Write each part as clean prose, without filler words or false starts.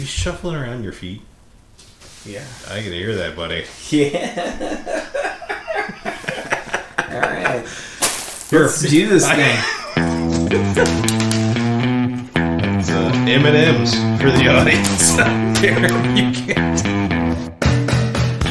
You shuffling around your feet? Yeah. I can hear that, buddy. Yeah. All right. Here, Let's do this thing. It's M&M's for the audience out there. You can't.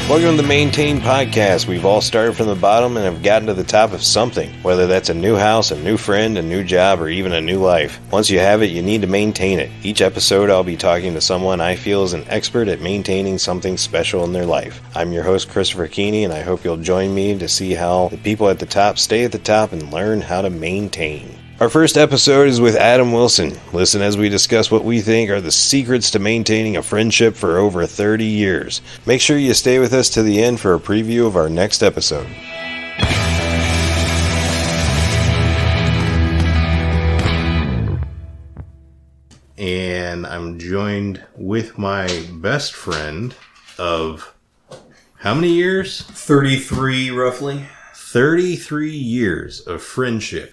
Welcome to the Maintain Podcast. We've all started from the bottom and have gotten to the top of something, whether that's a new house, a new friend, a new job, or even a new life. Once you have it, you need to maintain it. Each episode, I'll be talking to someone I feel is an expert at maintaining something special in their life. I'm your host, Christopher Keeney, and I hope you'll join me to see how the people at the top stay at the top and learn how to maintain. Our first episode is with Adam Wilson. Listen as we discuss what we think are the secrets to maintaining a friendship for over 30 years. Make sure you stay with us to the end for a preview of our next episode. And I'm joined with my best friend of how many years? 33, roughly. 33 years of friendship.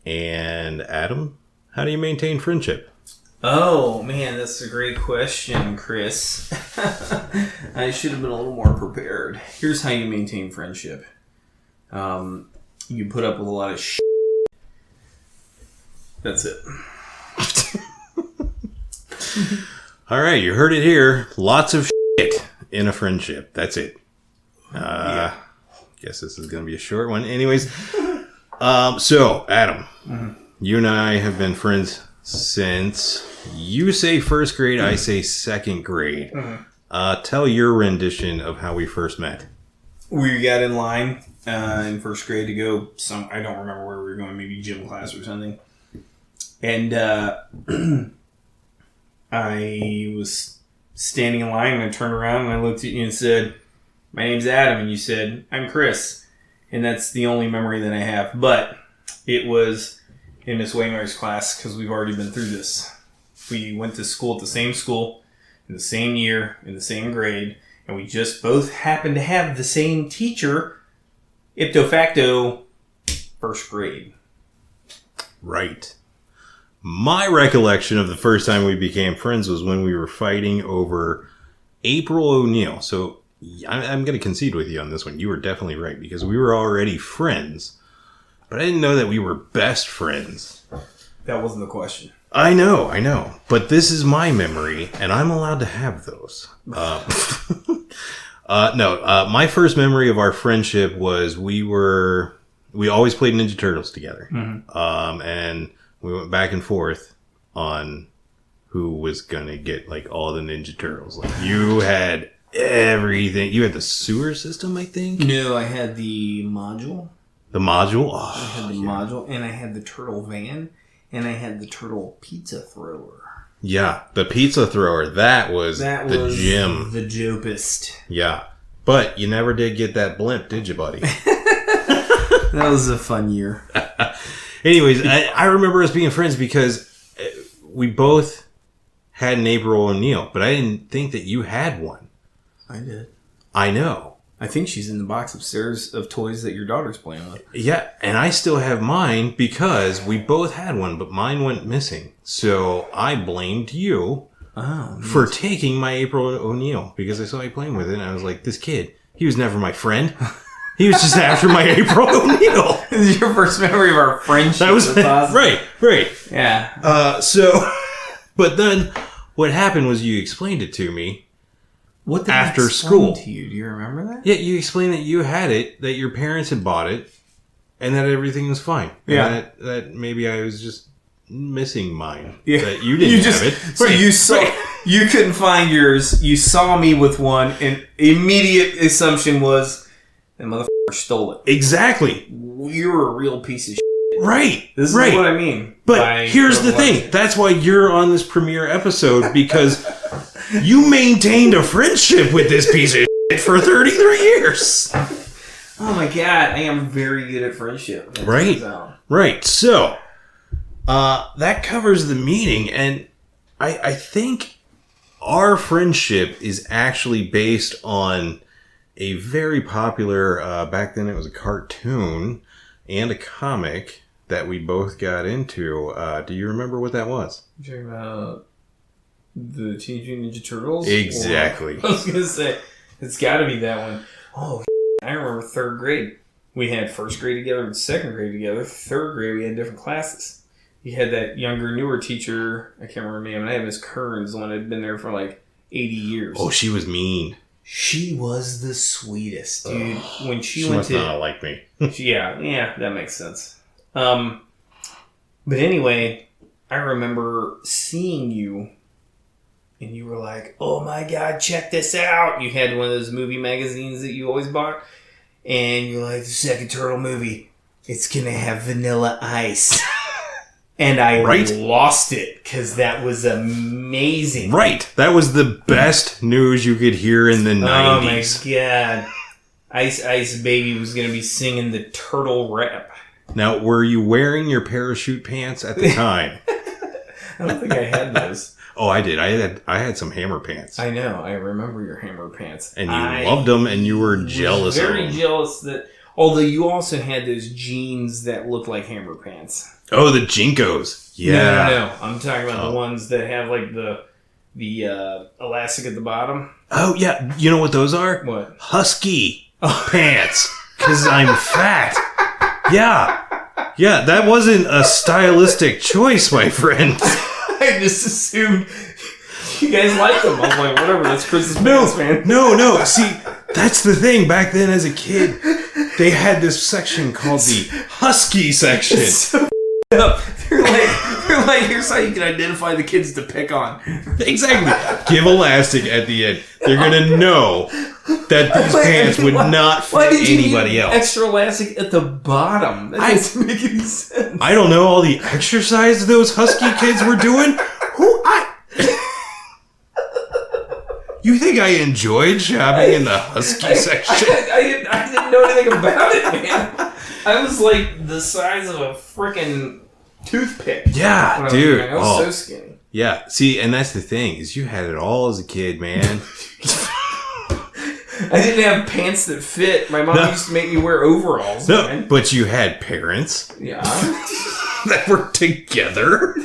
And Adam, how do you maintain friendship? Oh, man, that's a great question, Chris. I should have been a little more prepared. Here's how you maintain friendship. You put up with a lot of shit. That's it. All right, you heard it here. Lots of shit in a friendship. That's it. Yeah. Guess this is going to be a short one. Anyways, so Adam, you and I have been friends since you say first grade, I say second grade. Tell your rendition of how we first met. We got in line in first grade to go I don't remember where we were going, maybe gym class or something. And I was standing in line and I turned around and I looked at you and said, "My name's Adam," and you said, "I'm Chris." And that's the only memory that I have. But it was in Miss Waymar's class because we've already been through this. We went to school at the same school, in the same year, in the same grade, and we just both happened to have the same teacher, ipso facto, first grade. Right. My recollection of the first time we became friends was when we were fighting over April O'Neil. So I'm going to concede with you on this one. You were definitely right because we were already friends, but I didn't know that we were best friends. That wasn't the question. I know. But this is my memory, and I'm allowed to have those. My first memory of our friendship was we always played Ninja Turtles together. And we went back and forth on who was going to get like all the Ninja Turtles. Like you had everything. You had the sewer system, I think? No, I had the module. The module? Oh, I had the module, and I had the turtle van, and I had the turtle pizza thrower. Yeah, the pizza thrower. That was the gym. The jopest. Yeah. But you never did get that blimp, did you, buddy? That was a fun year. Anyways, I remember us being friends because we both had an April O'Neil, but I didn't think that you had one. I did. I know. I think she's in the box upstairs of toys that your daughter's playing with. Yeah, and I still have mine because we both had one, but mine went missing. So I blamed you for taking my April O'Neil because I saw you playing with it, and I was like, this kid, he was never my friend. He was just after my April O'Neil. This is your first memory of our friendship. That was awesome. Right. Yeah. But then what happened was you explained it to me. What did after I school to you? Do you remember that? Yeah, you explained that you had it, that your parents had bought it, and that everything was fine. Yeah. And that maybe I was just missing mine. Yeah. That you didn't have it. So you couldn't find yours. You saw me with one, and immediate assumption was that motherfucker stole it. Exactly. You're a real piece of shit. Right. This is what I mean. But here's the thing. That's why you're on this premiere episode, because you maintained a friendship with this piece of shit for 33 years. Oh my God. I am very good at friendship. Right. So, that covers the meaning. And I think our friendship is actually based on a very popular, back then it was a cartoon and a comic that we both got into. Do you remember what that was? You're talking about The Teenage Mutant Ninja Turtles? Exactly. Or, I was going to say, it's got to be that one. Oh, I remember 3rd grade. We had 1st grade together and 2nd grade together. 3rd grade, we had different classes. You had that younger, newer teacher. I can't remember her name. And I had Miss Kearns, the one that had been there for like 80 years. Oh, she was mean. She was the sweetest, dude. When she went must to... not like me. yeah, that makes sense. But anyway, I remember seeing you, and you were like, oh my god, check this out. You had one of those movie magazines that you always bought, and you're like, the second Turtle movie, it's gonna have Vanilla Ice. And I lost it, because that was amazing. Right. That was the best news you could hear in the 90s. Oh my god. Ice Ice Baby was going to be singing the turtle rap. Now, were you wearing your parachute pants at the time? I don't think I had those. Oh, I did. I had some hammer pants. I know. I remember your hammer pants. And you loved them, and you were jealous of them. Very jealous that... Although you also had those jeans that looked like hammer pants. Oh, the Jinkos. Yeah. No. I'm talking about the ones that have like the elastic at the bottom. Oh, yeah. You know what those are? What? Husky pants. Because I'm fat. Yeah. Yeah, that wasn't a stylistic choice, my friend. I just assumed you guys liked them. I was like, whatever, that's Chris's pants, man. No. See, that's the thing. Back then as a kid, they had this section called the Husky section. It's so up. They're like, here's how you can identify the kids to pick on. Exactly. Give elastic at the end. They're gonna know that these pants would not fit anybody else. Extra elastic at the bottom. That doesn't make any sense. I don't know all the exercise those Husky kids were doing. You think I enjoyed shopping in the Husky section? I didn't know anything about it, man. I was like the size of a freaking toothpick. Yeah, dude. I was so skinny. Yeah, see, and that's the thing, is you had it all as a kid, man. I didn't have pants that fit. My mom used to make me wear overalls, man. But you had parents. Yeah. That were together.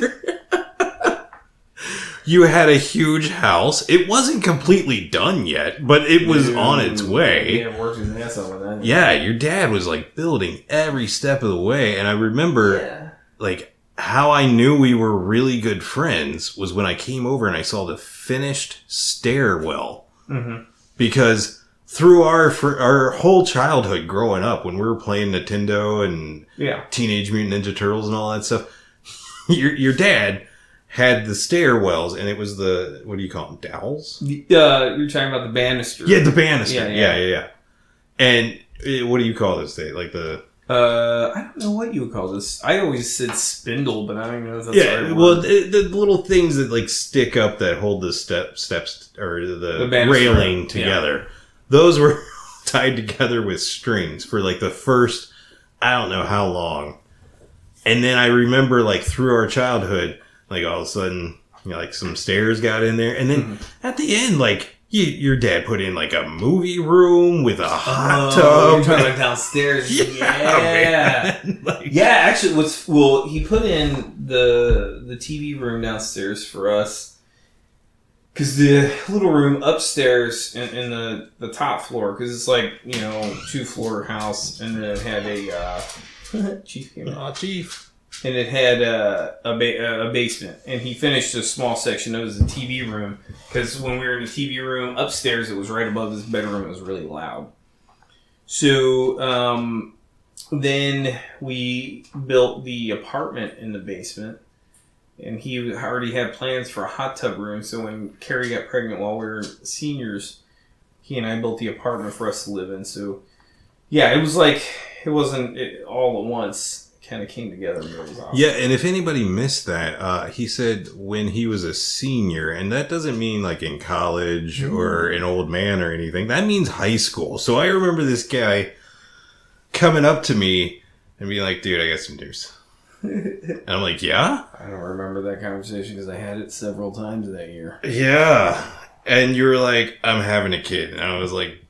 You had a huge house. It wasn't completely done yet, but it was on its way. Yeah, worked his ass off with that. Yeah, your dad was like building every step of the way. And I remember like how I knew we were really good friends was when I came over and I saw the finished stairwell. Mm-hmm. Because through our whole childhood growing up, when we were playing Nintendo and Teenage Mutant Ninja Turtles and all that stuff, your dad had the stairwells, and it was the, what do you call them, dowels? You're talking about the banister. Yeah, the banister. Yeah. And what do you call this thing? Like the... I don't know what you would call this. I always said spindle, but I don't even know if that's the right well, word. the little things that like stick up that hold the steps or the railing together. Yeah. Those were tied together with strings for like the first, I don't know how long. And then I remember like through our childhood, like all of a sudden, you know, like some stairs got in there. And then at the end, like your dad put in like a movie room with a hot tub. You're talking about downstairs. Yeah. Like, actually, he put in the TV room downstairs for us. Because the little room upstairs in the top floor, because it's like, 2-floor house, and then it had a Chief came in. Chief. And it had a basement. And he finished a small section. It was a TV room. Because when we were in the TV room upstairs, it was right above his bedroom. It was really loud. So then we built the apartment in the basement. And he already had plans for a hot tub room. So when Carrie got pregnant while we were seniors, he and I built the apartment for us to live in. So, yeah, it was like, it wasn't all at once. Kind of came together. And it was awesome. Yeah, and if anybody missed that, he said when he was a senior, and that doesn't mean like in college or an old man or anything. That means high school. So I remember this guy coming up to me and being like, dude, I got some news. And I'm like, yeah? I don't remember that conversation because I had it several times that year. Yeah. And you were like, I'm having a kid. And I was like,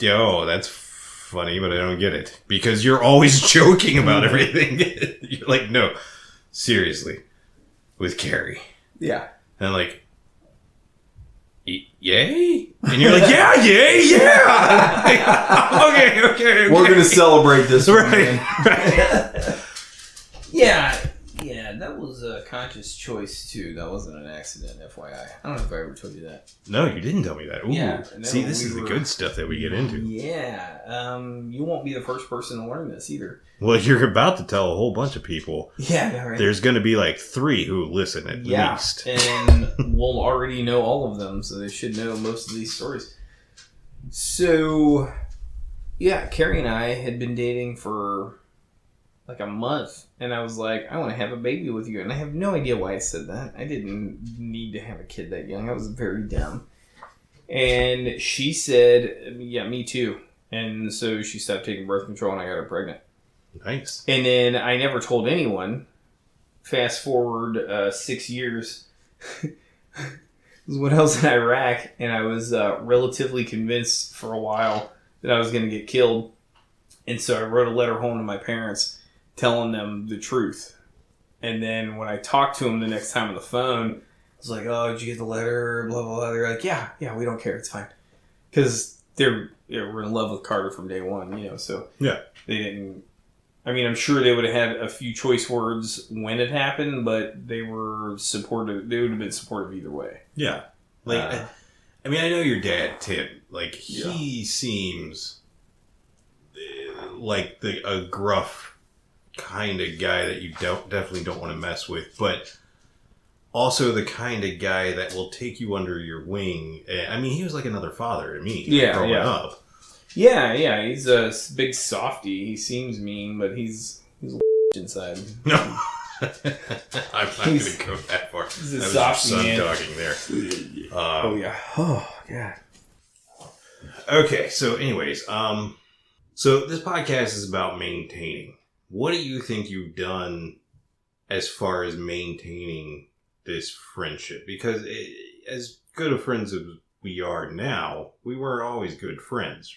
yo, that's funny, but I don't get it. Because you're always joking about everything. You're like, no, seriously. With Carrie. Yeah. And I'm like, yay? And you're like, yeah, yay, yeah. okay. We're going to celebrate this. Right. Yeah, that was a conscious choice too. That wasn't an accident, FYI. I don't know if I ever told you that. No, you didn't tell me that. Ooh. Yeah. See, this is the good stuff that we get into. Yeah. You won't be the first person to learn this either. Well, you're about to tell a whole bunch of people. Yeah, right. There's going to be like 3 who listen at least. And we'll already know all of them, so they should know most of these stories. So, yeah, Carrie and I had been dating for like a month, and I was like, I want to have a baby with you. And I have no idea why I said that. I didn't need to have a kid that young. I was very dumb. And she said, yeah, me too. And so she stopped taking birth control, and I got her pregnant. Nice. And then I never told anyone. Fast forward 6 years. When I was in Iraq, and I was relatively convinced for a while that I was going to get killed. And so I wrote a letter home to my parents telling them the truth. And then when I talked to them the next time on the phone, I was like, oh, did you get the letter? Blah, blah, blah. They're like, yeah, we don't care. It's fine. Because they were in love with Carter from day one, so yeah, they didn't. I mean, I'm sure they would have had a few choice words when it happened, but they were supportive. They would have been supportive either way. Yeah. Like, I mean, I know your dad, Tim. Like, he seems like a gruff kind of guy that you definitely don't want to mess with, but also the kind of guy that will take you under your wing. I mean, he was like another father to me growing up. Yeah, he's a big softy. He seems mean, but he's a inside. No. I'm not going to go that far. He's a softy man. Talking there. Oh, yeah. Oh, God. Okay, so anyways, so this podcast is about maintaining. What do you think you've done as far as maintaining this friendship? Because as good of friends as we are now, we weren't always good friends.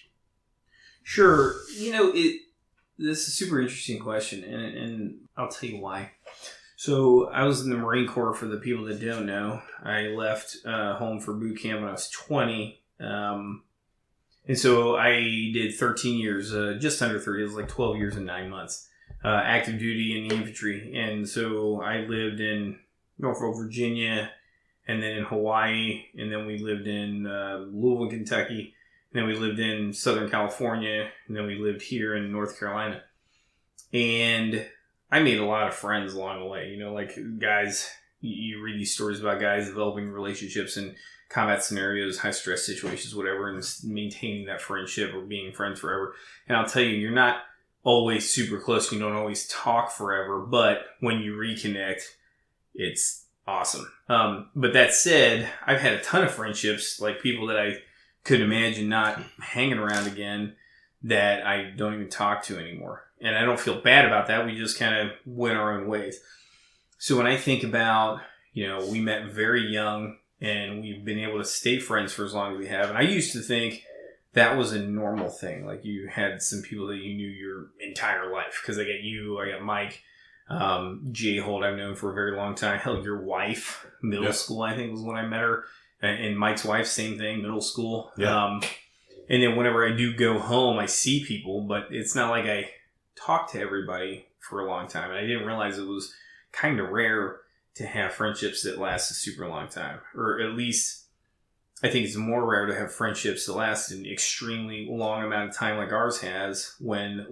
Sure. This is a super interesting question, and I'll tell you why. So I was in the Marine Corps, for the people that don't know. I left home for boot camp when I was 20. And so I did 13 years, just under 30. It was like 12 years and 9 months. Active duty in the infantry. And so I lived in Norfolk, Virginia, and then in Hawaii, and then we lived in Louisville, Kentucky, and then we lived in Southern California, and then we lived here in North Carolina. And I made a lot of friends along the way. Like guys, you read these stories about guys developing relationships in combat scenarios, high stress situations, whatever, and maintaining that friendship or being friends forever. And I'll tell you, you're not always super close. You don't always talk forever, but when you reconnect, it's awesome. But that said, I've had a ton of friendships, like people that I could imagine not hanging around again, that I don't even talk to anymore. And I don't feel bad about that. We just kind of went our own ways. So when I think about, we met very young and we've been able to stay friends for as long as we have. And I used to think that was a normal thing. Like you had some people that you knew your entire life. Because I got you, I got Mike, Jay Holt I've known for a very long time. Hell, your wife, middle school, I think was when I met her. And Mike's wife, same thing, middle school. Yeah. And then whenever I do go home, I see people, but it's not like I talk to everybody for a long time. And I didn't realize it was kind of rare to have friendships that last a super long time. Or at least, I think it's more rare to have friendships that last an extremely long amount of time like ours has, when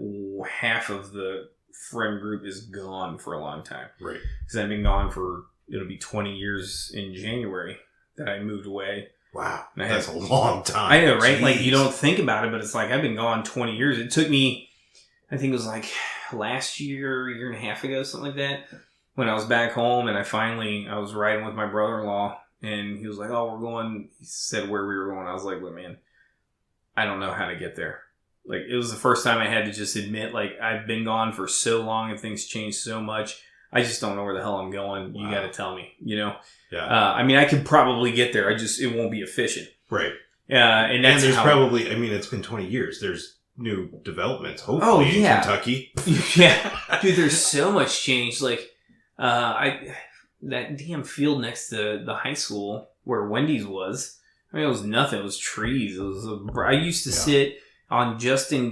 half of the friend group is gone for a long time. Right. Because I've been gone for, it'll be 20 years in January that I moved away. Wow. That's a long time. I know, right? Jeez. Like, you don't think about it, but it's like, I've been gone 20 years. It took me, I think it was like last year and a half ago, something like that, when I was back home, and I was riding with my brother-in-law, and he was like, oh, we're going, he said where we were going. I was like, look, man, I don't know how to get there. Like, it was the first time I had to just admit, like, I've been gone for so long and things changed so much. I just don't know where the hell I'm going. You got to tell me, Yeah. I mean, I could probably get there. It won't be efficient. Right. And there's probably, it's been 20 years. There's new developments, hopefully, in Kentucky. Yeah. Dude, there's so much change. Like, that damn field next to the high school where Wendy's was, I mean, it was nothing. It was trees. I used to sit on Justin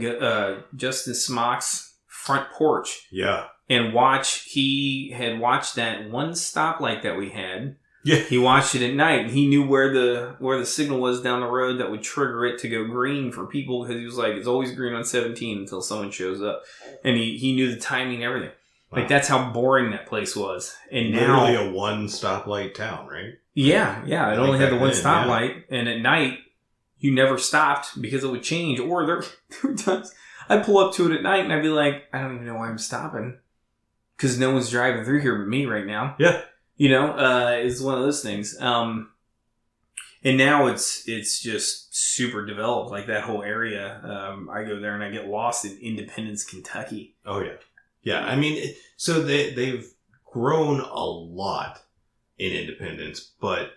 Smock's front porch. Yeah. And watch. He had watched that one stoplight that we had. Yeah. He watched it at night, and he knew where the signal was down the road that would trigger it to go green for people, because he was like, it's always green on 17 until someone shows up. And he knew the timing and everything. Wow. Like, that's how boring that place was. And literally now, a one stoplight town, right? yeah. It only had the one then, stoplight, and at night, you never stopped because it would change. Or there were times I'd pull up to it at night, and I'd be like, I don't even know why I'm stopping. Because no one's driving through here but me right now. Yeah. You know, it's one of those things. And now it's just super developed. Like that whole area. I go there and I get lost in Independence, Kentucky. Oh, yeah. Yeah, I mean, so they've grown a lot in Independence, but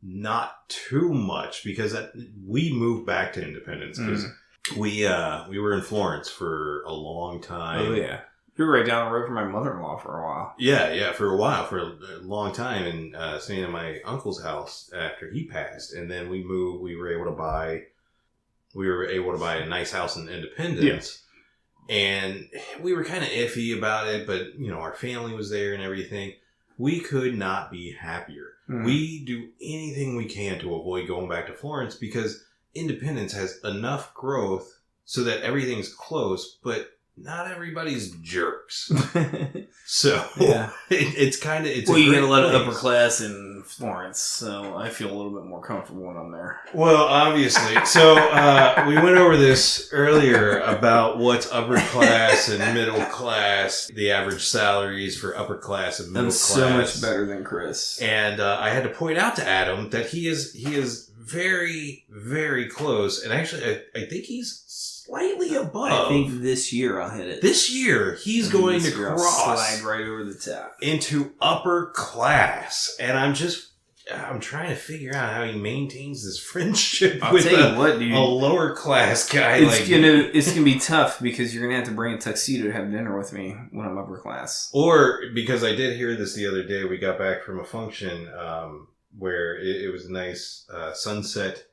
not too much, because we moved back to Independence because we were in Florence for a long time. Oh, yeah. You were right down the road from my mother-in-law for a while. Yeah, for a while, for a long time, and staying at my uncle's house after he passed, and then we moved. We were able to buy a nice house in Independence, and we were kind of iffy about it, but our family was there and everything. We could not be happier. We do anything we can to avoid going back to Florence, because Independence has enough growth so that everything's close, but not everybody's jerks. So it's kind of well, you get a lot of upper class in Florence, so I feel a little bit more comfortable when I'm there. Well, obviously. So we went over this earlier about what's upper class and middle class, the average salaries for upper class and middle class. I'm so much better than Chris. And I had to point out to Adam that he is very, very close, and actually I think he's slightly above. I think this year I'll hit it. This year he's going to cross, slide right over the top into upper class, and I'm trying to figure out how he maintains this friendship with a lower class guy. It's gonna be tough, because you're gonna have to bring a tuxedo to have dinner with me when I'm upper class. Or because I did hear this the other day, we got back from a function where it was a nice sunset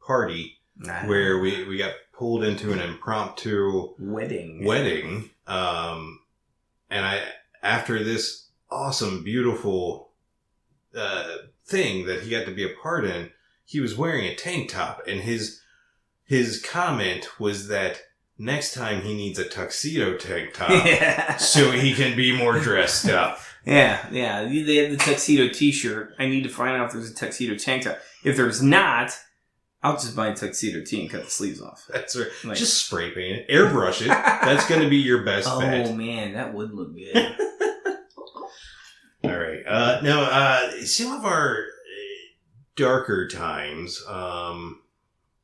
party where we got pulled into an impromptu wedding. And after this awesome, beautiful thing that he got to be a part in, he was wearing a tank top, and his comment was that next time he needs a tuxedo tank top so he can be more dressed up. Yeah. They have the tuxedo t-shirt. I need to find out if there's a tuxedo tank top. If there's not, I'll just buy a tuxedo tee and cut the sleeves off. That's right. Just spray paint it. Airbrush it. That's going to be your best bet. Oh, man. That would look good. All right. Now, some of our darker times,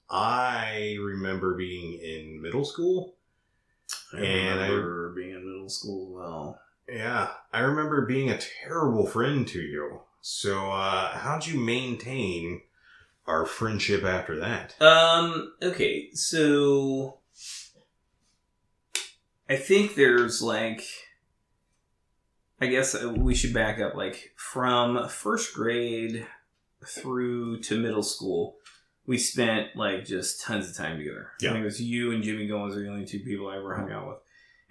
I remember being in middle school. I remember being in middle school as well. Yeah. I remember being a terrible friend to you. So, how'd you maintain our friendship after that? Okay, so I think there's I guess we should back up, from first grade through to middle school, we spent just tons of time together. Yeah. I think it was you and Jimmy Goins are the only two people I ever hung out with.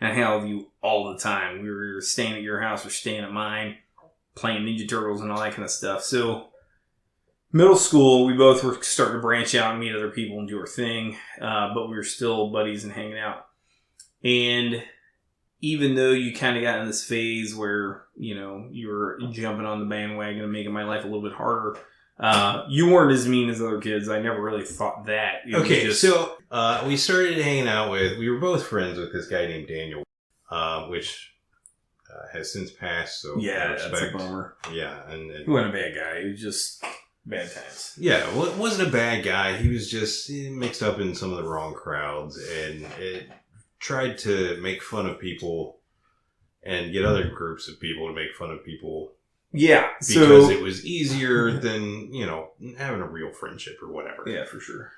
And I hung out with you all the time. We were staying at your house or staying at mine, playing Ninja Turtles and all that kind of stuff. So middle school, we both were starting to branch out and meet other people and do our thing, but we were still buddies and hanging out. And even though you kind of got in this phase where, you were jumping on the bandwagon and making my life a little bit harder, you weren't as mean as other kids. I never really thought that. So we started hanging out we were both friends with this guy named Daniel, which has since passed. So yeah, that's a bummer. Yeah. And he wasn't a bad guy. He was just bad times. Yeah, well, it wasn't a bad guy. He was just mixed up in some of the wrong crowds, and it tried to make fun of people and get other groups of people to make fun of people. Yeah, because it was easier than, having a real friendship or whatever. Yeah, for sure.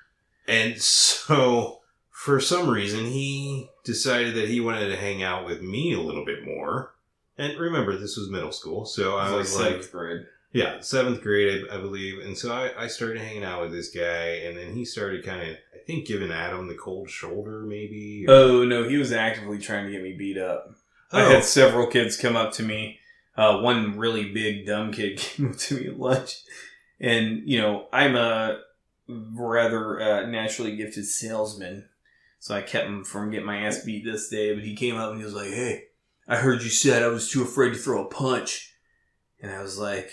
And so, for some reason, he decided that he wanted to hang out with me a little bit more. And remember, this was middle school, so I was like, 7th grade. Yeah, 7th grade, I believe. And so I started hanging out with this guy, and then he started kind of, I think, giving Adam the cold shoulder, maybe. Oh, no, he was actively trying to get me beat up. I had several kids come up to me. One really big, dumb kid came up to me at lunch. And, I'm a rather naturally gifted salesman. So I kept him from getting my ass beat this day. But he came up and he was like, "Hey, I heard you said I was too afraid to throw a punch." And I was like,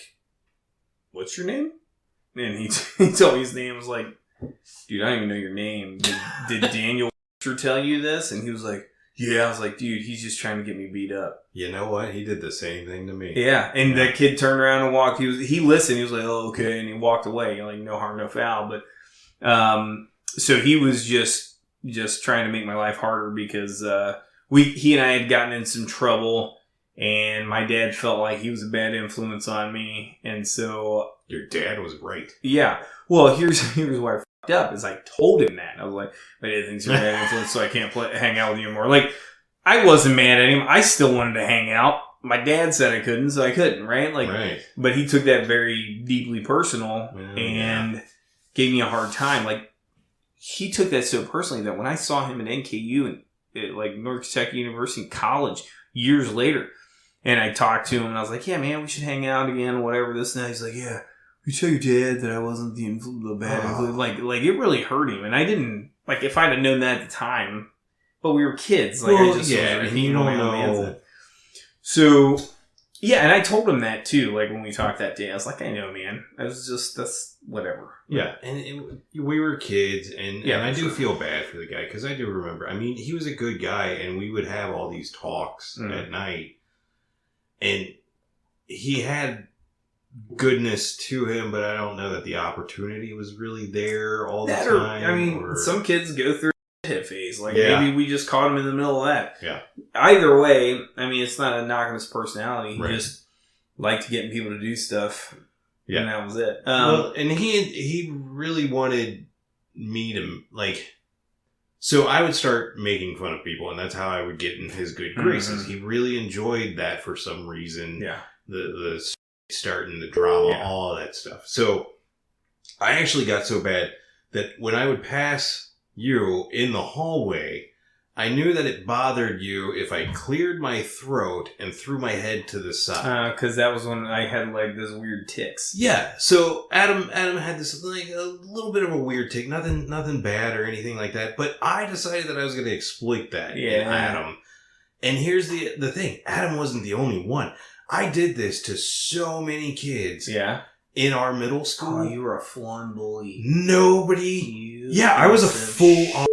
"What's your name?" And he told me his name. I was like, "Dude, I don't even know your name. Did Daniel tell you this?" And he was like, "Yeah." I was like, "Dude, he's just trying to get me beat up." You know what? He did the same thing to me. Yeah. And that kid turned around and walked. He listened. He was like, "Oh, okay." And he walked away. Like, no harm, no foul. But, so he was just trying to make my life harder because, he and I had gotten in some trouble. And my dad felt like he was a bad influence on me. And so... Your dad was right. Yeah. Well, here's why I fucked up, is I told him that. I was like, my dad thinks you're a bad influence, so I can't hang out with you anymore. Like, I wasn't mad at him. I still wanted to hang out. My dad said I couldn't, so I couldn't, right? Like, right. But he took that very deeply personal and gave me a hard time. Like, he took that so personally that when I saw him at NKU and at North Kentucky University in college years later, and I talked to him, and I was like, "Yeah, man, we should hang out again, whatever, this and that." He's like, "Yeah, you tell your dad that I wasn't the bad influence." Like, it really hurt him. And I didn't, if I'd have known that at the time, but we were kids. And you don't know. So, yeah, and I told him that, too, when we talked that day. I was like, "I know, man. That's whatever." Yeah, and we were kids, and I do feel bad for the guy, because I do remember, he was a good guy, and we would have all these talks at night. And he had goodness to him, but I don't know that the opportunity was really there all the time. Some kids go through a hit phase. Maybe we just caught him in the middle of that. Yeah. Either way, it's not a knock on his personality. He right. just liked getting people to do stuff. Yeah. And that was it. And he really wanted me to, so I would start making fun of people, and that's how I would get in his good graces. Mm-hmm. He really enjoyed that for some reason. Yeah. The starting the drama, all of that stuff. So I actually got so bad that when I would pass you in the hallway, I knew that it bothered you if I cleared my throat and threw my head to the side. Because that was when I had those weird tics. Yeah. So Adam had this a little bit of a weird tic, nothing bad or anything like that. But I decided that I was going to exploit that in Adam. And here's the thing: Adam wasn't the only one. I did this to so many kids. Yeah. In our middle school. Oh, you were a full-on bully. Nobody. I was a full-on.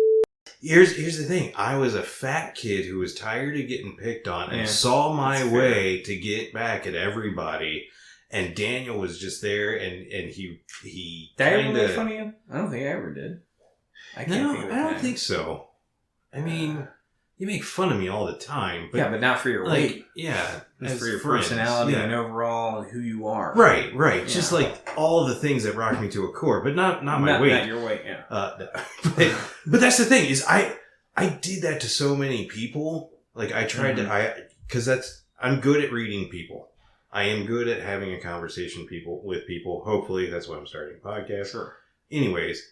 Here's the thing. I was a fat kid who was tired of getting picked on and saw my way to get back at everybody. And Daniel was just there, and he Did I ever make fun of you? I don't think I ever did. I don't think so. You make fun of me all the time. But but not for your weight. Yeah. It's for your personality and overall and who you are. Right. Yeah. Just all of the things that rock me to a core, but not my weight. Not your weight, yeah. But that's the thing, is I did that to so many people. I tried to, I'm good at reading people. I am good at having a conversation with people. Hopefully, that's why I'm starting a podcast. Sure. Anyways,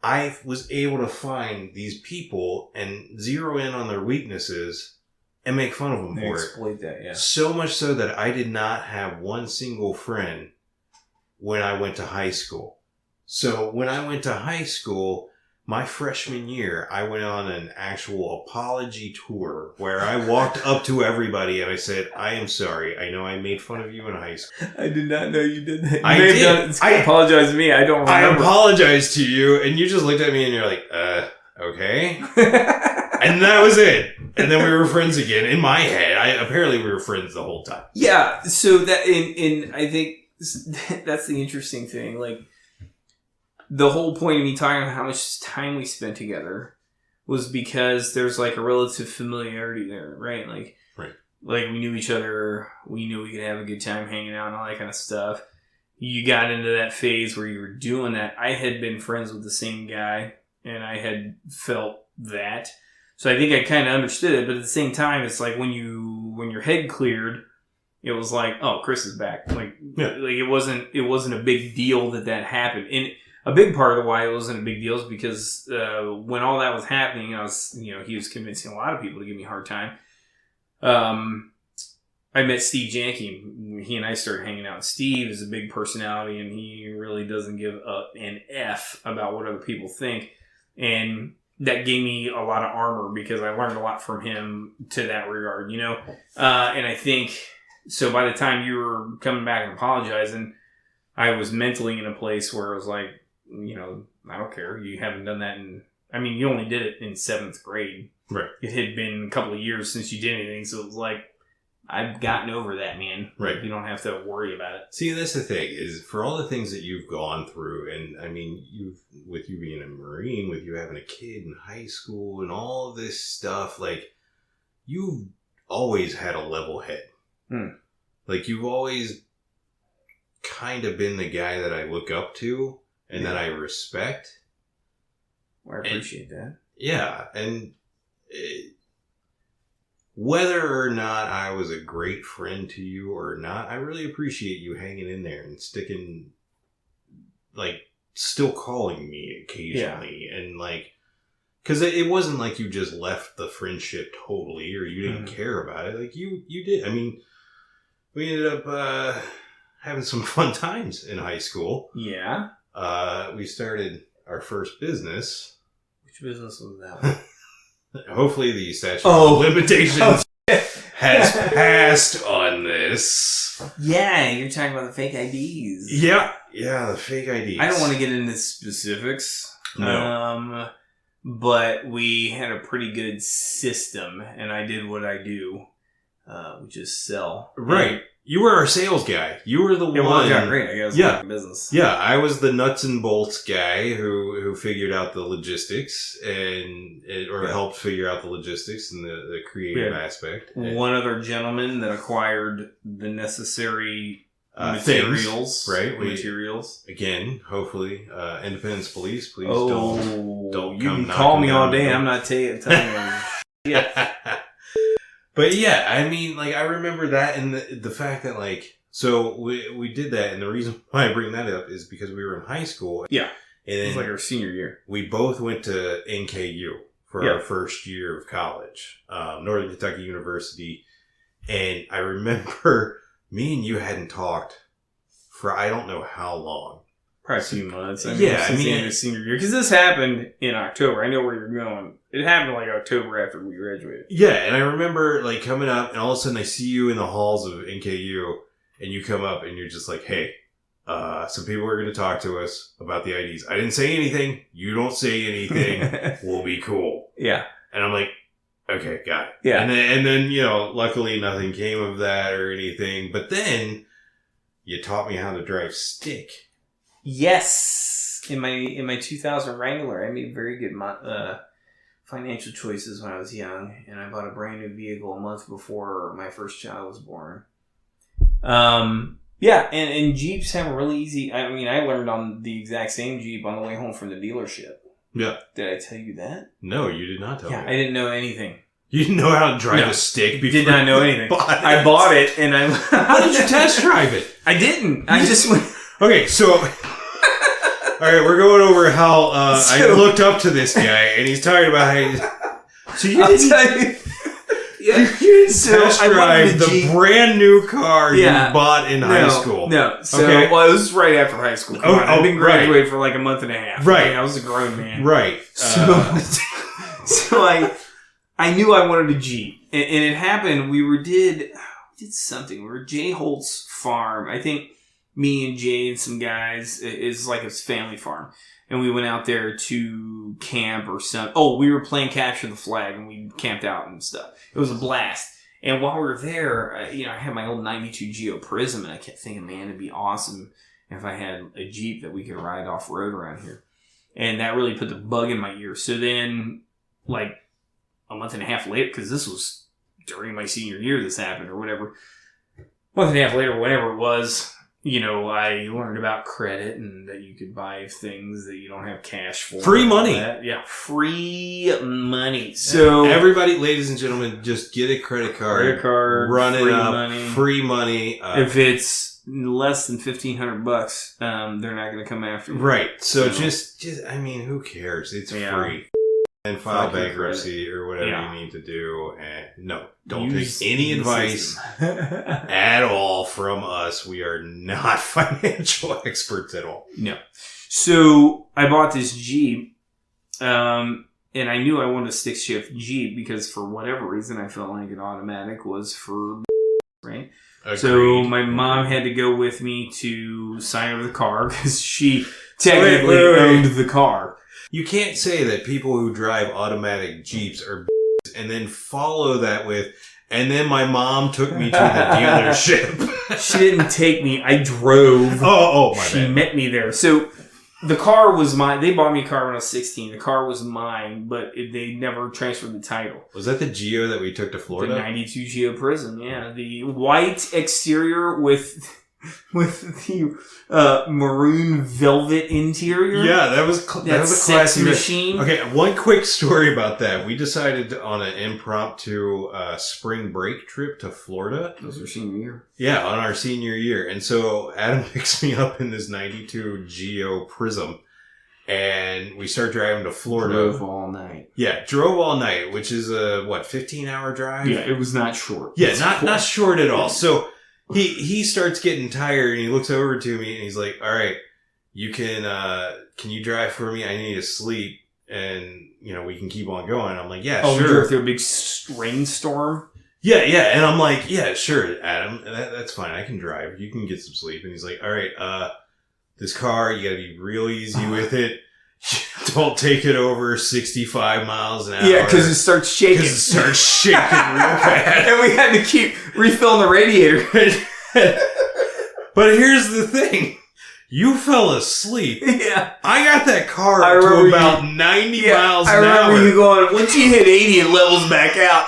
I was able to find these people and zero in on their weaknesses and make fun of them for it. Exploit that, yeah. So much so that I did not have one single friend when I went to high school. So when I went to high school, my freshman year, I went on an actual apology tour where I walked up to everybody and I said, "I am sorry. I know I made fun of you in high school." I did not know you did that. I did. I apologize to me. I don't remember. I apologized to you, and you just looked at me and you're like, okay. And that was it. And then we were friends again. In my head, apparently we were friends the whole time. Yeah. So that, I think that's the interesting thing. The whole point of me talking about how much time we spent together was because there's a relative familiarity there, right? Right. We knew each other, we knew we could have a good time hanging out and all that kind of stuff. You got into that phase where you were doing that. I had been friends with the same guy, and I had felt that. So I think I kind of understood it, but at the same time, it's when your head cleared, it was like, oh, Chris is back. Like it wasn't a big deal that happened. And a big part of why it wasn't a big deal is because when all that was happening, he was convincing a lot of people to give me a hard time. I met Steve Janke. He and I started hanging out. Steve is a big personality, and he really doesn't give an F about what other people think. And that gave me a lot of armor because I learned a lot from him to that regard, And I think, so by the time you were coming back and apologizing, I was mentally in a place where I was like, I don't care. You haven't done that you only did it in 7th grade. Right. It had been a couple of years since you did anything, so it was like, I've gotten over that, man. Right. You don't have to worry about it. See, that's the thing, is for all the things that you've gone through, and with you being a Marine, with you having a kid in high school, and all of this stuff, like, you've always had a level head. Like, you've always kind of been the guy that I look up to, and that I respect. Well, I appreciate that. Yeah, and whether or not I was a great friend to you or not, I really appreciate you hanging in there and sticking, like, still calling me occasionally. Yeah. And, like, because it wasn't like you just left the friendship totally or you didn't care about it. Like, you did. I mean, we ended up having some fun times in high school. Yeah. We started our first business. Which business was that? Hopefully the statute of limitations has passed on this. Yeah, you're talking about the fake IDs. Yeah, the fake IDs. I don't want to get into specifics. No. But we had a pretty good system, and I did what I do, which is sell. Right. You were our sales guy. You were the one. It worked out great. I guess. Yeah. Business. Yeah, I was the nuts and bolts guy who figured out the logistics or helped figure out the logistics and the creative aspect. One other gentleman that acquired the necessary materials. Things, right? Materials. Again, hopefully, Independence Police, please don't you come can call me all day. Door. I'm not telling you. Yeah. But yeah, I mean, like, I remember that and the fact that, like, so we did that, and the reason why I bring that up is because we were in high school. Yeah. And it was like our senior year. We both went to NKU for our first year of college, Northern Kentucky University. And I remember me and you hadn't talked for I don't know how long. Probably a few months. Since the end of senior year. Because this happened in October. I know where you're going. It happened like October after we graduated. Yeah, and I remember like coming up, and all of a sudden I see you in the halls of NKU, and you come up, and you're just like, "Hey, some people are going to talk to us about the IDs. I didn't say anything. You don't say anything. We'll be cool." Yeah, and I'm like, "Okay, got it." Yeah, and then luckily nothing came of that or anything. But then you taught me how to drive stick. Yes, in my 2000 Wrangler, I made very good financial choices when I was young, and I bought a brand new vehicle a month before my first child was born. Yeah, and Jeeps have a really easy. I mean, I learned on the exact same Jeep on the way home from the dealership. Yeah, did I tell you that? No, you did not tell me. Yeah, I didn't know anything. You didn't know how to drive a stick before. Did not know anything. I bought it, and I. How did you test drive it? I didn't. I just went. Okay, so. All right, we're going over how I looked up to this guy, and he's talking about how. So you didn't tell you. Yeah. You didn't test drive the brand new car you bought in high school. No, so well, it was right after high school. I've been graduated for like a month and a half. Right, I was a grown man. Right. So I knew I wanted a Jeep, and it happened. We did something. We were at Jay Holt's farm. I think me and Jay and some guys is like his family farm, and we went out there to camp or something. Oh, we were playing capture the flag, and we camped out and stuff. It was a blast. And while we were there, I had my old '92 Geo Prism, and I kept thinking, man, it'd be awesome if I had a Jeep that we could ride off road around here. And that really put the bug in my ear. So then, like a month and a half later, because this was during my senior year, this happened or whatever. A month and a half later, whatever it was, I learned about credit and that you could buy things that you don't have cash for. Free money. Yeah, free money. So everybody, ladies and gentlemen, just get a credit card, run it up, money. free money. If it's less than $1,500, they're not going to come after you. Right. So just I mean, who cares? It's free. And file bankruptcy or whatever you need to do. And no, don't take any advice at all from us. We are not financial experts at all. No. So I bought this Jeep, and I knew I wanted a stick shift Jeep because for whatever reason I felt like an automatic was for right. Agreed. So my mom had to go with me to sign over the car because she technically owned the car. You can't say that people who drive automatic Jeeps are and then follow that with, and then my mom took me to the dealership. She didn't take me. I drove. My bad. She met me there. So the car was mine. They bought me a car when I was 16. The car was mine, but they never transferred the title. Was that the Geo that we took to Florida? The 92 Geo Prism, yeah. The white exterior with the maroon velvet interior. Yeah, that was a classy machine. Okay, one quick story about that. We decided on an impromptu spring break trip to Florida. That was our senior year. Yeah, on our senior year. And so Adam picks me up in this 92 Geo Prism. And we start driving to Florida. Drove all night. Yeah, drove all night, which is a, 15-hour drive? Yeah, it was not short. Yeah, not short at all. So he starts getting tired and he looks over to me and he's like, all right, you can you drive for me? I need to sleep and, we can keep on going. I'm like, yeah, sure. We drove through a big rainstorm? Yeah. And I'm like, yeah, sure, Adam, that's fine. I can drive. You can get some sleep. And he's like, all right, this car, you gotta be real easy with it. Don't take it over 65 miles an hour. Yeah, because it starts shaking. Real bad. And we had to keep refilling the radiator. But here's the thing. You fell asleep. Yeah. I got that car up to about 90 miles an hour. I remember you going, once you hit 80, it levels back out.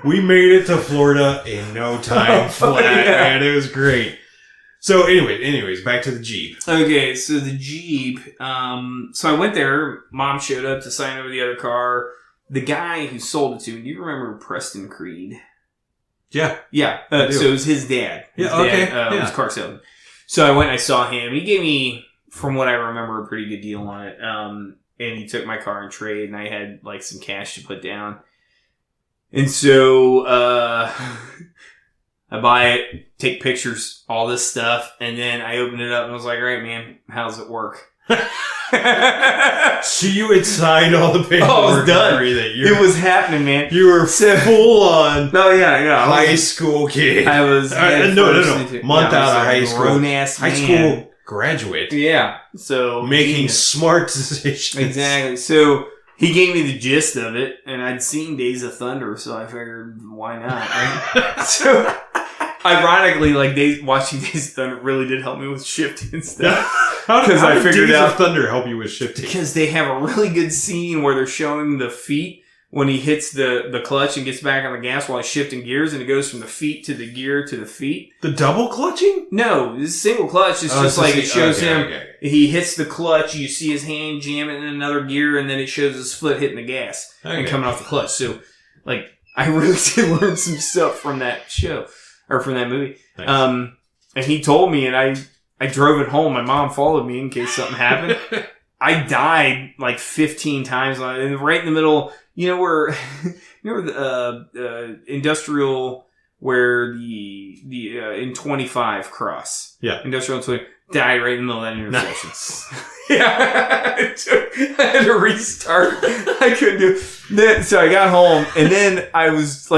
We made it to Florida in no time flat, man. It was great. So anyways, back to the Jeep. Okay, so the Jeep, so I went there, Mom showed up to sign over the other car. The guy who sold it to me, do you remember Preston Creed? Yeah. Yeah, so it was his dad. His dad was car salesman. So I went and I saw him. He gave me, from what I remember, a pretty good deal on it. And he took my car in trade, and I had some cash to put down. And so, I buy it, take pictures, all this stuff, and then I opened it up and was like, all right, man, how's it work? So you had signed all the paperwork. Oh, it was done. It was happening, man. You were full on high school kid. I was month out of high school. Grown-ass high school graduate. Yeah. So making smart decisions. Exactly. So he gave me the gist of it, and I'd seen Days of Thunder, so I figured, why not? Right? So, ironically, watching Days of Thunder really did help me with shifting and stuff. How did Days of Thunder help you with shifting? Because they have a really good scene where they're showing the feet when he hits the clutch and gets back on the gas while he's shifting gears, and it goes from the feet to the gear to the feet. The double clutching? No, this single clutch. It's just it shows him. Okay. He hits the clutch, you see his hand jam it in another gear, and then it shows his foot hitting the gas and coming off the clutch. So, I really did learn some stuff from that show, or from that movie. Nice. And he told me, and I drove it home. My mom followed me in case something happened. I died 15 times, and right in the middle, where the industrial, where the in 25 cross. Yeah. Industrial 20. Died right in the middle of that intersection. Yeah. I had to restart. I couldn't do it. So I got home, and then I was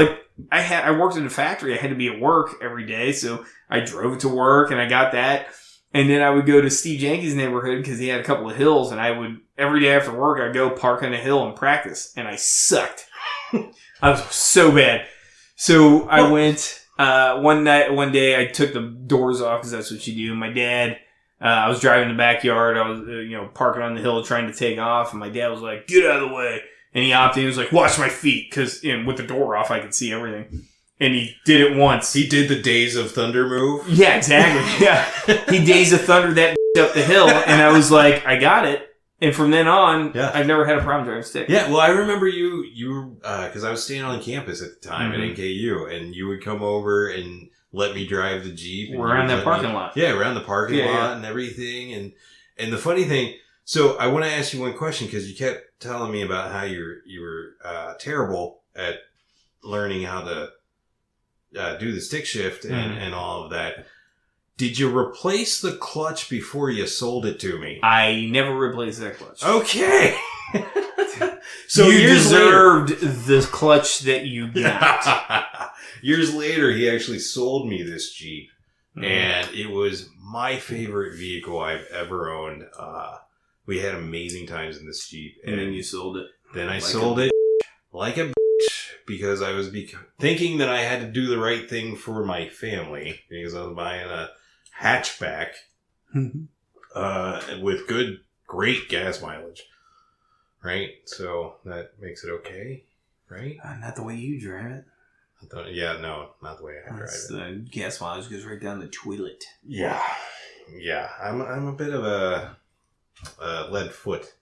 I worked in a factory. I had to be at work every day, so I drove to work, and I got that. And then I would go to Steve Jenkins' neighborhood because he had a couple of hills, and I would, every day after work, I'd go park on a hill and practice, and I sucked. I was so bad. So I went, one day I took the doors off because that's what you do. My dad, I was driving in the backyard. I was, parking on the hill trying to take off, and my dad was like, get out of the way. And he opted in. He was like, watch my feet, because with the door off, I could see everything. And he did it once. He did the Days of Thunder move. Yeah, exactly. Yeah. He Days of Thunder that up the hill, and I was like, I got it. And from then on, I've never had a problem driving stick. Yeah, well, I remember you because I was staying on campus at the time at NKU, and you would come over and let me drive the Jeep. Around that parking lot. Yeah, around the parking lot and everything. And the funny thing, so I want to ask you one question, because you kept telling me about how you were terrible at learning how to do the stick shift and all of that. Did you replace the clutch before you sold it to me? I never replaced that clutch. Okay. So you deserved the clutch that you got. Years later, he actually sold me this Jeep, and it was my favorite vehicle I've ever owned. We had amazing times in this Jeep. And then you sold it. Then I sold it like a bitch, because I was thinking that I had to do the right thing for my family, because I was buying a hatchback with great gas mileage. Right? So that makes it okay, right? Not the way you drive it. No, not the way I drive it. The gas mileage goes right down the toilet. Yeah. I'm a bit of a lead foot.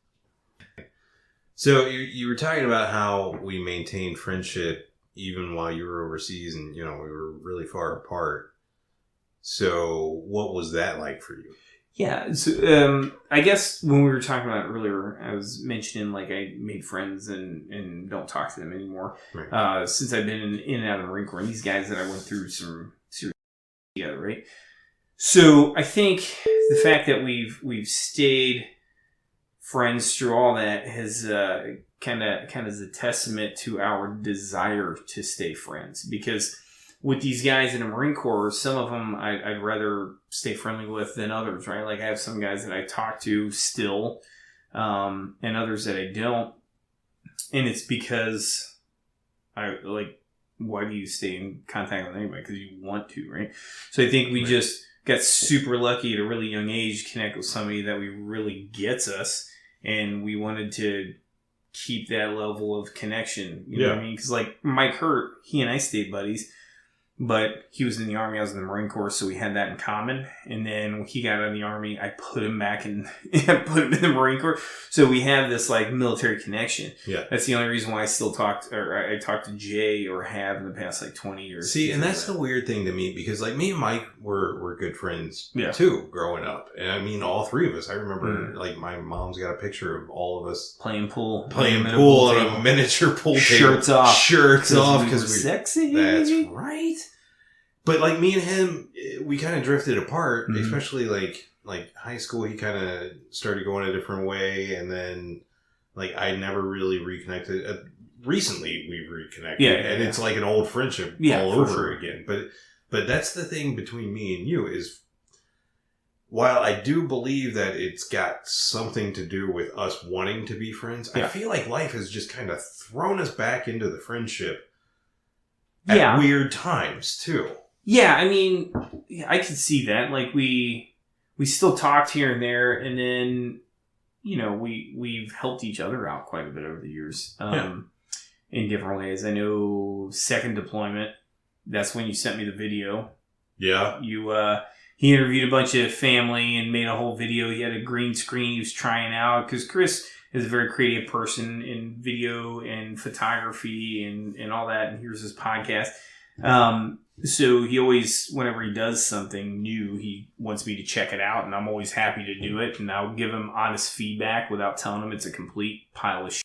So you were talking about how we maintained friendship even while you were overseas, and we were really far apart. So what was that like for you? Yeah, so I guess when we were talking about it earlier, I was mentioning like I made friends and don't talk to them anymore. Right. Since I've been in and out of the Marine Corps, and these guys that I went through some serious together, right? So I think the fact that we've stayed friends through all that has kind of is a testament to our desire to stay friends, because with these guys in the Marine Corps, some of them I'd rather stay friendly with than others, right? Like I have some guys that I talk to still, and others that I don't. And it's because why do you stay in contact with anybody? Because you want to, right? So I think we just got super lucky at a really young age to connect with somebody that really gets us. And we wanted to keep that level of connection. You know what I mean? Because like Mike Hurt, he and I stayed buddies. But he was in the Army, I was in the Marine Corps, so we had that in common. And then when he got out of the Army, I put him back in, put him in the Marine Corps. So we have this like military connection. Yeah. That's the only reason why I still talk to Jay, or have in the past like 20 years. See, and that's the weird thing to me, because like me and Mike were good friends too growing up. And I mean, all three of us. I remember like my mom's got a picture of all of us playing pool on a miniature pool table. Shirts off because we sexy. That's right. But like me and him, we kind of drifted apart, especially like high school. He kind of started going a different way, and then like I never really reconnected. Recently, we reconnected, and it's like an old friendship all over again. But that's the thing between me and you is, while I do believe that it's got something to do with us wanting to be friends, I feel like life has just kind of thrown us back into the friendship at weird times too. Yeah, I mean, I can see that. Like we still talked here and there, and then we've helped each other out quite a bit over the years in different ways. I know second deployment. That's when you sent me the video. Yeah, he interviewed a bunch of family and made a whole video. He had a green screen he was trying out, because Chris is a very creative person in video and photography and all that. And here's his podcast. So he always, whenever he does something new, he wants me to check it out, and I'm always happy to do it. And I'll give him honest feedback without telling him it's a complete pile of shit.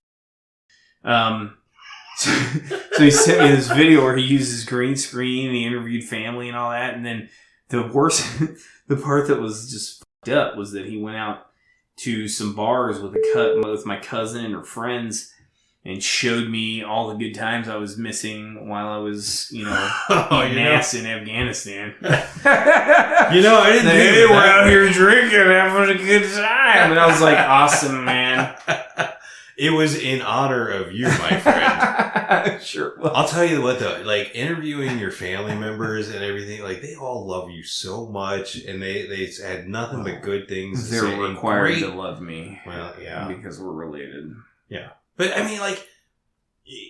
So he sent me this video where he uses green screen and he interviewed family and all that. And then the part that was just fucked up was that he went out to some bars with my cousin and her friends, and showed me all the good times I was missing while I was, eating ass in Afghanistan. I didn't think hey, we're out here drinking, having a good time. And I was like, awesome, man. It was in honor of you, my friend. Sure. I'll tell you what, though, like interviewing your family members and everything, like they all love you so much, and they had nothing but good things to say. They're required to love me. Well, yeah. Because we're related. Yeah. But I mean, like,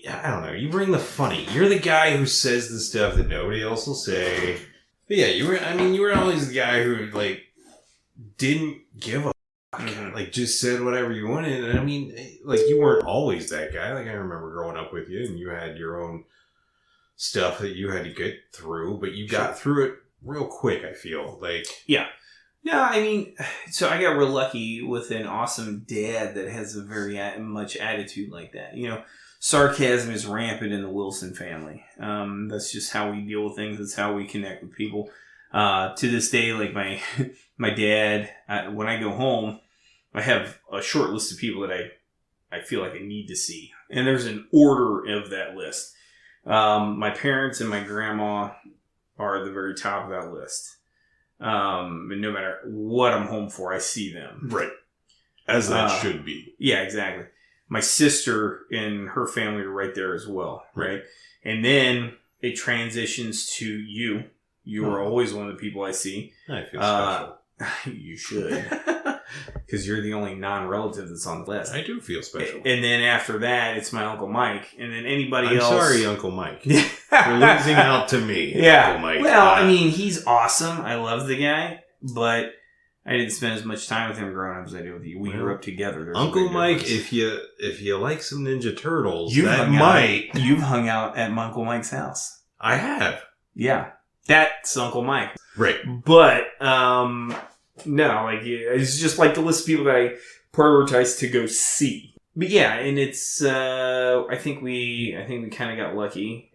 I don't know. You bring the funny. You're the guy who says the stuff that nobody else will say. But yeah, you were always the guy who, like, didn't give a fuck. Like, just said whatever you wanted. And I mean, like, you weren't always that guy. Like, I remember growing up with you and you had your own stuff that you had to get through, but you got through it real quick, I feel. Like, yeah. No, I mean, so I got real lucky with an awesome dad that has a very much attitude like that. You know, sarcasm is rampant in the Wilson family. That's just how we deal with things. That's how we connect with people. To this day, like my dad, when I go home, I have a short list of people that I feel like I need to see. And there's an order of that list. My parents and my grandma are at the very top of that list. And no matter what I'm home for, I see them. right. As that should be. Yeah, exactly. My sister and her family are right there as well, right? And then it transitions to you. You are always one of the people I see. I feel special. You should. Because you're the only non-relative that's on the list. I do feel special. And then after that, it's my Uncle Mike. And then anybody I'm else... sorry, Uncle Mike. You're losing out to me, yeah. Uncle Mike. Well, I mean, he's awesome. I love the guy. But I didn't spend as much time with him growing up as I did with you. We grew up together. There's Uncle Mike, if you like some Ninja Turtles, you've hung out at Uncle Mike's house. I have. Yeah. That's Uncle Mike. Right. But, no, like, it's just like the list of people that I prioritize to go see. But yeah, and it's, I think we kind of got lucky.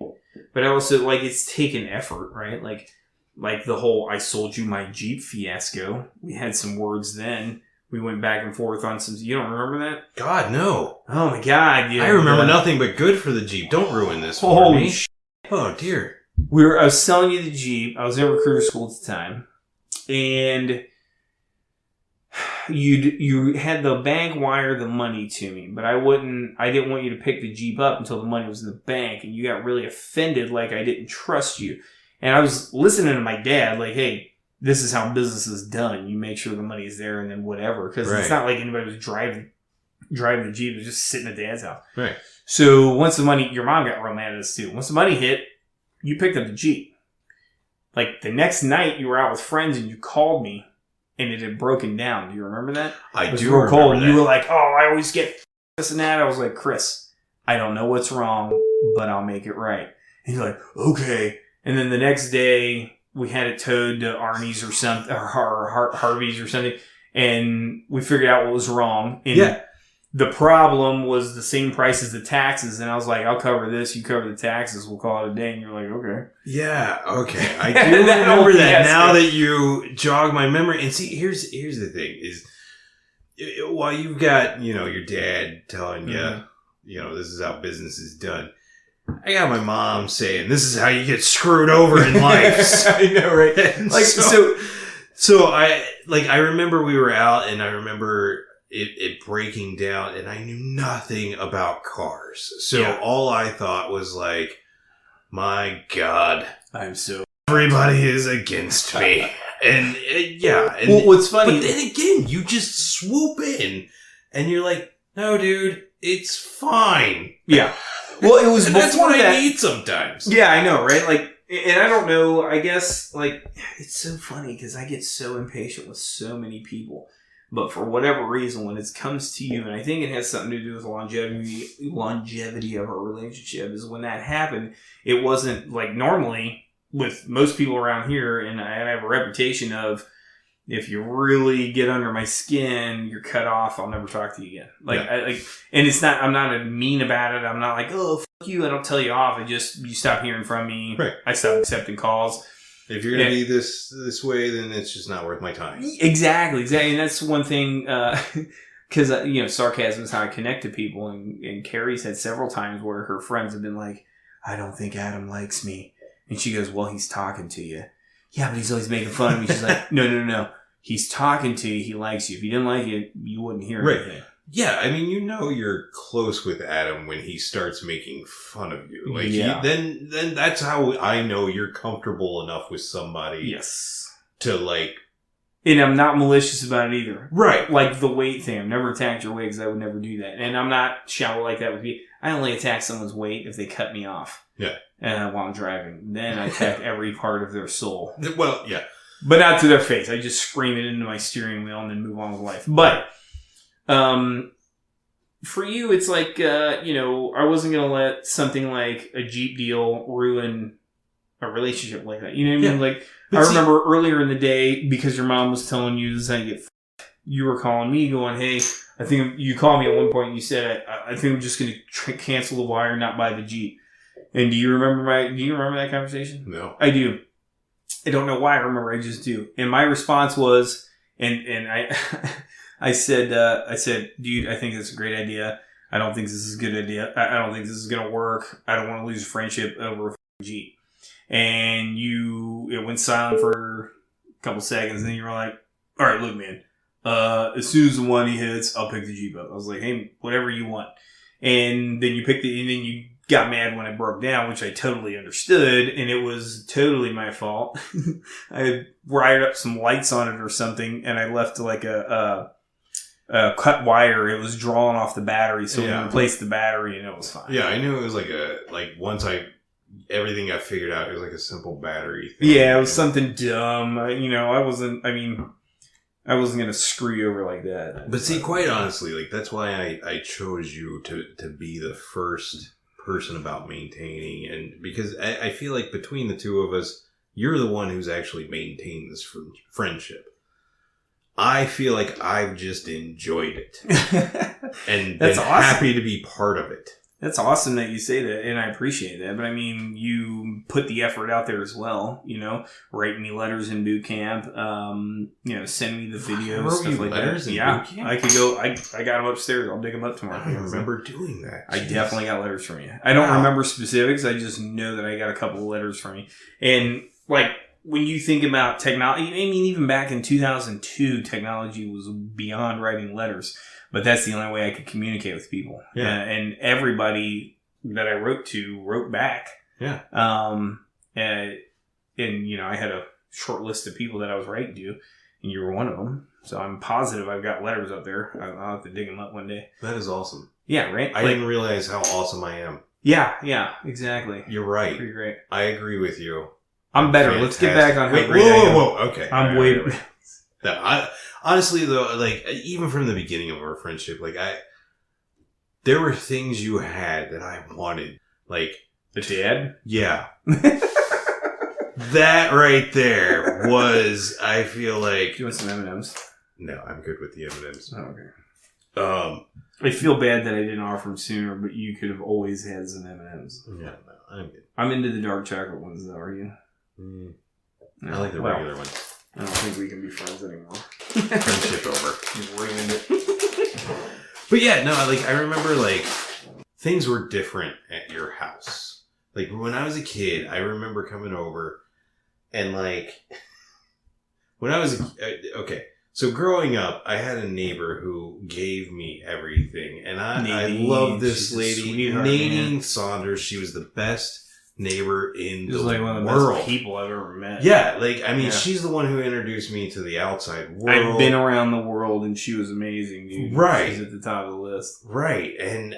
But I also, like, it's taken effort, right? Like the whole I sold you my Jeep fiasco. We had some words then. We went back and forth on some... You don't remember that? God, no. Oh, my God. Yeah, I remember nothing but good for the Jeep. Don't ruin this for me. Oh, dear. I was selling you the Jeep. I was in recruiter school at the time. And you had the bank wire the money to me. But I didn't want you to pick the Jeep up until the money was in the bank. And you got really offended like I didn't trust you. And I was listening to my dad, like, hey, this is how business is done. You make sure the money is there and then whatever. Because It's not like anybody was driving the Jeep. It was just sitting at Dad's house. Right. So once the money... Your mom got real mad at us, too. Once the money hit, you picked up the Jeep. Like, the next night, you were out with friends and you called me and it had broken down. Do you remember that? I do remember that. You were like, oh, I always get this and that. I was like, Chris, I don't know what's wrong, but I'll make it right. And you're like, okay. And then the next day, we had it towed to Arnie's or something, or Harvey's or something, and we figured out what was wrong. And the problem was the same price as the taxes, and I was like, I'll cover this, you cover the taxes, we'll call it a day. And you're like, okay. Yeah, okay. I do remember that now that you jog my memory. And see, here's the thing, is while you've got, your dad telling you, this is how business is done, I got my mom saying, this is how you get screwed over in life. I know, right? Like, so I remember we were out and I remember it breaking down and I knew nothing about cars. So all I thought was like, my God, everybody is against me. And And what's funny, but then again, you just swoop in and you're like, no, dude, it's fine. Yeah. Well, it was that's what I need sometimes. Yeah, I know, right? Like, and I don't know, I guess, like, it's so funny because I get so impatient with so many people. But for whatever reason, when it comes to you, and I think it has something to do with the longevity of our relationship, is when that happened, it wasn't like normally with most people around here, and I have a reputation of, if you really get under my skin, you're cut off. I'll never talk to you again. And it's not. I'm not mean about it. I'm not like, oh, fuck you. I don't tell you off. You stop hearing from me. Right. I stop accepting calls. If you're gonna be this way, then it's just not worth my time. Exactly. And that's one thing. Because sarcasm is how I connect to people. And Carrie's had several times where her friends have been like, I don't think Adam likes me, and she goes, well, he's talking to you. Yeah, but he's always making fun of me. She's like, no. He's talking to you. He likes you. If you didn't like it, you wouldn't hear anything. Yeah, I mean, you're close with Adam when he starts making fun of you. Like, then that's how I know you're comfortable enough with somebody. Yes. To, like, And I'm not malicious about it either. Right. Like the weight thing. I've never attacked your weight because I would never do that. And I'm not shallow like that with you. I only attack someone's weight if they cut me off. Yeah. While I'm driving. Then I attack every part of their soul. Well, yeah. But not to their face. I just scream it into my steering wheel and then move on with life. But, for you, it's like, I wasn't going to let something like a Jeep deal ruin a relationship like that. You know what I mean? Like, I remember earlier in the day, because your mom was telling you this, you were calling me going, hey, I think you called me at one point and you said, I think I'm just going to cancel the wire and not buy the Jeep. And do you remember that conversation? No. I do. I don't know why I remember. I just do. And my response was, and I said, dude, I think it's a great idea. I don't think this is a good idea. I don't think this is going to work. I don't want to lose a friendship over a Jeep. And it went silent for a couple seconds. And then you were like, all right, look, man, as soon as the one he hits, I'll pick the Jeep up. I was like, hey, whatever you want. And then you got mad when it broke down, which I totally understood, and it was totally my fault. I had wired up some lights on it or something, and I left like a cut wire. It was drawn off the battery, so we replaced the battery, and it was fine. Yeah, I knew it was once everything got figured out, it was like a simple battery thing. Yeah, it was something dumb. I wasn't going to screw you over like that. But see, quite honestly, that's why I chose you to be the first person about maintaining, and because I feel like between the two of us, you're the one who's actually maintained this friendship. I feel like I've just enjoyed it and been happy to be part of it. That's awesome that you say that, and I appreciate that. But I mean, you put the effort out there as well. Write me letters in boot camp. Send me the videos, stuff like that. Boot camp? I could go. I got them upstairs. I'll dig them up tomorrow. I don't remember doing that. I definitely got letters from you. I don't remember specifics. I just know that I got a couple of letters from you. And when you think about technology, I mean, even back in 2002, technology was beyond writing letters. But that's the only way I could communicate with people. Yeah. And everybody that I wrote to wrote back. Yeah. I had a short list of people that I was writing to, and you were one of them. So I'm positive I've got letters up there. I'll have to dig them up one day. That is awesome. Yeah, right? I didn't realize how awesome I am. Yeah, exactly. You're right. Pretty great. I agree with you. I'm better. Fantastic. Let's get back on how great whoa, I am. Whoa, okay. I'm way... Honestly, though, even from the beginning of our friendship, there were things you had that I wanted. The dad? Yeah. That right there was, I feel like... Do you want some M&Ms? No, I'm good with the M&Ms. Oh, okay. I feel bad that I didn't offer them sooner, but you could have always had some M&Ms. Yeah, no, I'm good. I'm into the dark chocolate ones, though, are you? No, I like the regular ones. I don't think we can be friends anymore. Friendship over. You've ruined it. But yeah, no, I remember, things were different at your house. When I was a kid, I remember coming over and, when I was okay, so growing up, I had a neighbor who gave me everything. And I love this lady, Nadine Saunders. She was the best neighbor in the world. One of the best people I've ever met. Yeah, she's the one who introduced me to the outside world. I've been around the world, and she was amazing, dude. Right. She's at the top of the list. Right, and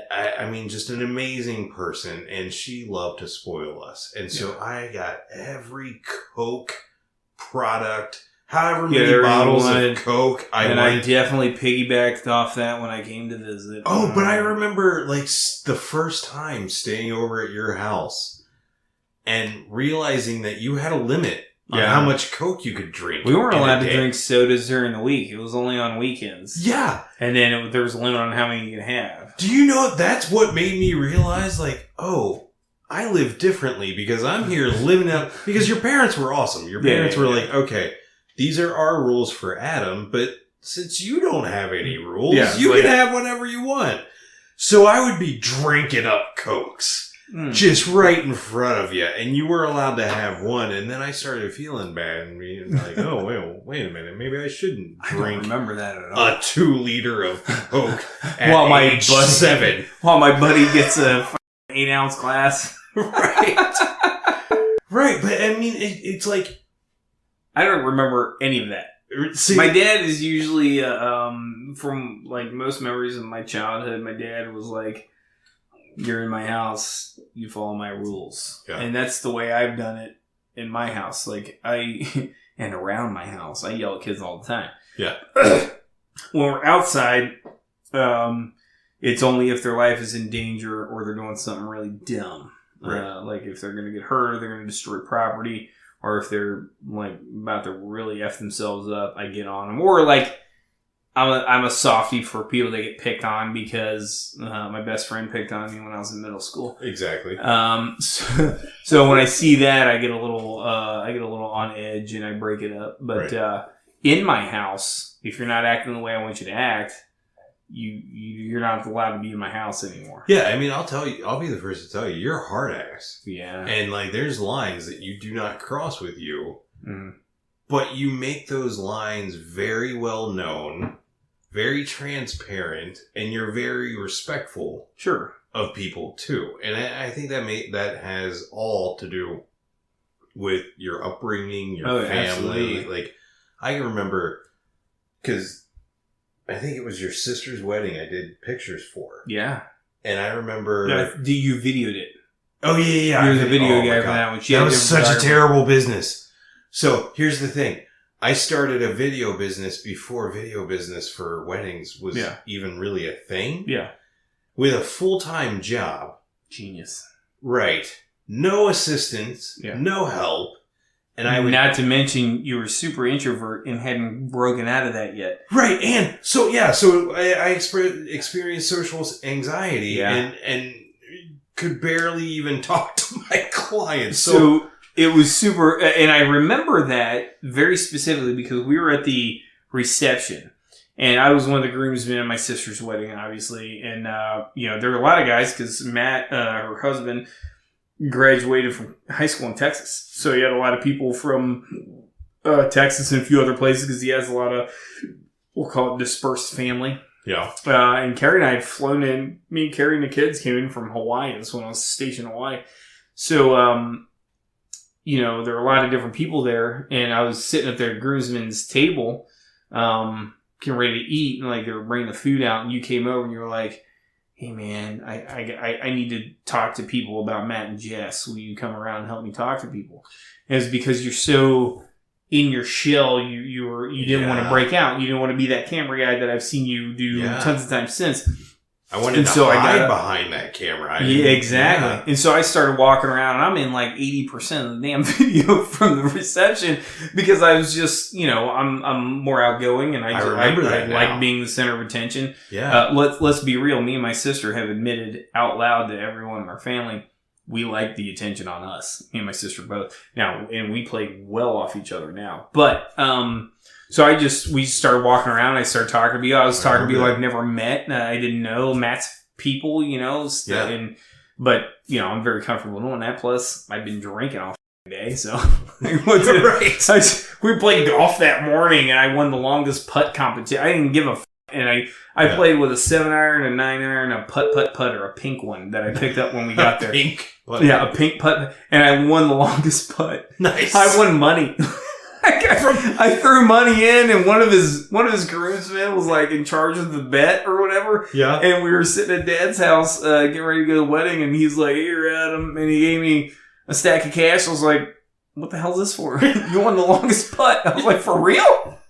just an amazing person, and she loved to spoil us. And so I got every Coke product, however many bottles of Coke I definitely piggybacked off that when I came to visit. Oh, but I remember, the first time staying over at your house and realizing that you had a limit on how much Coke you could drink. We weren't allowed to drink sodas during the week. It was only on weekends. Yeah. And then there was a limit on how many you could have. Do you know that's what made me realize, I live differently because I'm here living out... Because your parents were awesome. Your parents were okay, these are our rules for Adam, but since you don't have any rules, you can have whatever you want. So I would be drinking up Cokes. Just right in front of you, and you were allowed to have one, and then I started feeling bad and being wait a minute, maybe I shouldn't drink I don't remember that at all. a 2 liter of Coke at age 7. While my buddy gets a 8-ounce glass. Right. Right, but I mean, it's I don't remember any of that. See, my dad is usually, from like most memories of my childhood, my dad was like, "You're in my house, you follow my rules," and that's the way I've done it in my house. Like and around my house, I yell at kids all the time. Yeah. When we're outside, it's only if their life is in danger or they're doing something really dumb. Right. Like if they're going to get hurt or they're going to destroy property, or if they're like about to really F themselves up, I get on them. Or like I'm a softie for people that get picked on because my best friend picked on me when I was in middle school. Exactly. So when I see that, I get a little on edge and I break it up. But in my house, if you're not acting the way I want you to act, you're not allowed to be in my house anymore. Yeah, I mean, I'll be the first to tell you, you're a hard ass. Yeah. And like, there's lines that you do not cross with you, Mm-hmm. but you make those lines very well known, very transparent, and you're very respectful. Sure. Of people too, and I think that has all to do with your upbringing, your family. Absolutely. Like, I can remember because I think it was your sister's wedding I did pictures for. Yeah. And I remember... You videoed it. Oh, yeah. You're the video guy for that one. That was such a terrible business. So, here's the thing. I started a video business before video business for weddings was even really a thing. Yeah. With a full-time job. Genius. Right. No assistance. Yeah. No help. And I would... Not to mention, you were super introvert and hadn't broken out of that yet. Right, and so I experienced social anxiety and could barely even talk to my clients. So it was super, and I remember that very specifically because we were at the reception, and I was one of the groomsmen at my sister's wedding, obviously, and there were a lot of guys because Matt, her husband, graduated from high school in Texas. So he had a lot of people from Texas and a few other places because he has a lot of, we'll call it dispersed family. Yeah. And Carrie and I had flown in. Me and Carrie and the kids came in from Hawaii. That's when I was stationed in Hawaii. So, there were a lot of different people there. And I was sitting at their groomsmen's table, getting ready to eat. And like they were bringing the food out. And you came over and you were like, "Hey man, I need to talk to people about Matt and Jess. Will you come around and help me talk to people?" And it's because you're so in your shell, you didn't want to break out. You didn't want to be that camera guy that I've seen you do tons of times since. I wanted to hide behind that camera. Yeah, exactly. Yeah. And so I started walking around, and I'm in like 80% of the damn video from the reception because I was just, I'm more outgoing, and I like being the center of attention. Yeah. Let's be real. Me and my sister have admitted out loud to everyone in our family we like the attention on us. Me and my sister both. Now, and we play well off each other now. But so we started walking around. I started talking to people. I was talking to people I've never met. I didn't know Matt's people, but I'm very comfortable doing that. Plus, I've been drinking all day, so we played golf that morning, and I won the longest putt competition. I didn't give a and I played with a 7-iron, a 9-iron, a putter, a pink one that I picked up when we got there. Pink putt. Yeah, a pink putt, and I won the longest putt. Nice. I won money. I threw money in, and one of his groomsmen was like in charge of the bet or whatever. Yeah. And we were sitting at Dad's house, getting ready to go to the wedding, and he's like, "Here, Adam," and he gave me a stack of cash. I was like, "What the hell is this for?" "You won the longest putt." I was like, "For real?"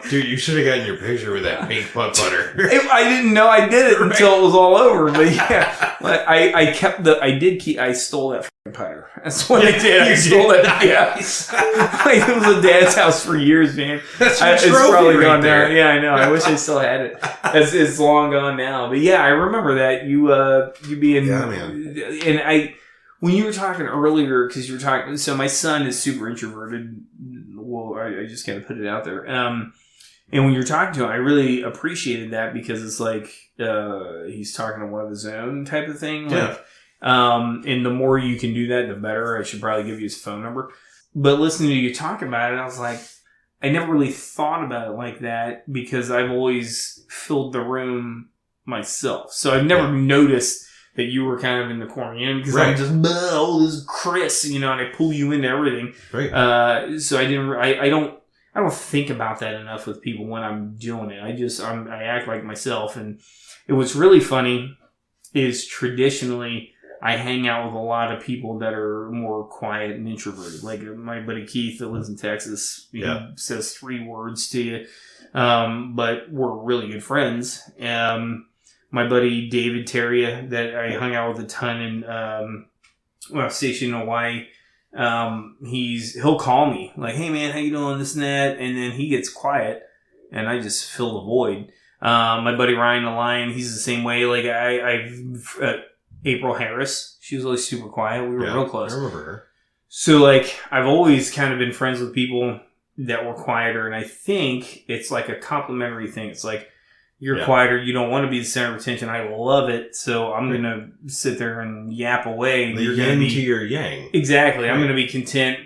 Dude, you should have gotten your picture with that pink putter. I didn't know I did it until it was all over. But yeah, I stole that fucking putter. That's what I did. I stole it. Nice. Yeah. It was at Dad's house for years, man. That's your it's trophy probably right gone there. down. Yeah, I know. I wish I still had it. It's long gone now. But yeah, I remember that you being. Yeah, man. And when you were talking earlier, because you were talking, so my son is super introverted. Well, I just got to put it out there. And when you're talking to him, I really appreciated that because it's like he's talking to one of his own type of thing. Yeah. And the more you can do that, the better. I should probably give you his phone number. But listening to you talk about it, I was like, I never really thought about it like that because I've always filled the room myself. So I've never noticed that you were kind of in the corner, because I'm just, this is Chris, and I pull you into everything. Right. So I don't think about that enough with people when I'm doing it. I act like myself. And what's really funny is traditionally I hang out with a lot of people that are more quiet and introverted. Like my buddy Keith that lives in Texas, he says 3 words to you. But we're really good friends. My buddy David Terrier that I hung out with a ton in, stationed in Hawaii. He'll call me like, "Hey man, how you doing?" This and that. And then he gets quiet and I just fill the void. My buddy Ryan the Lion, he's the same way. Like April Harris, she was always super quiet. We were real close. I remember her. So like, I've always kind of been friends with people that were quieter. And I think it's like a complimentary thing. It's like, you're quieter. You don't want to be the center of attention. I love it. So I'm going to sit there and yap away. The yin to your yang. Exactly. Right. I'm going to be content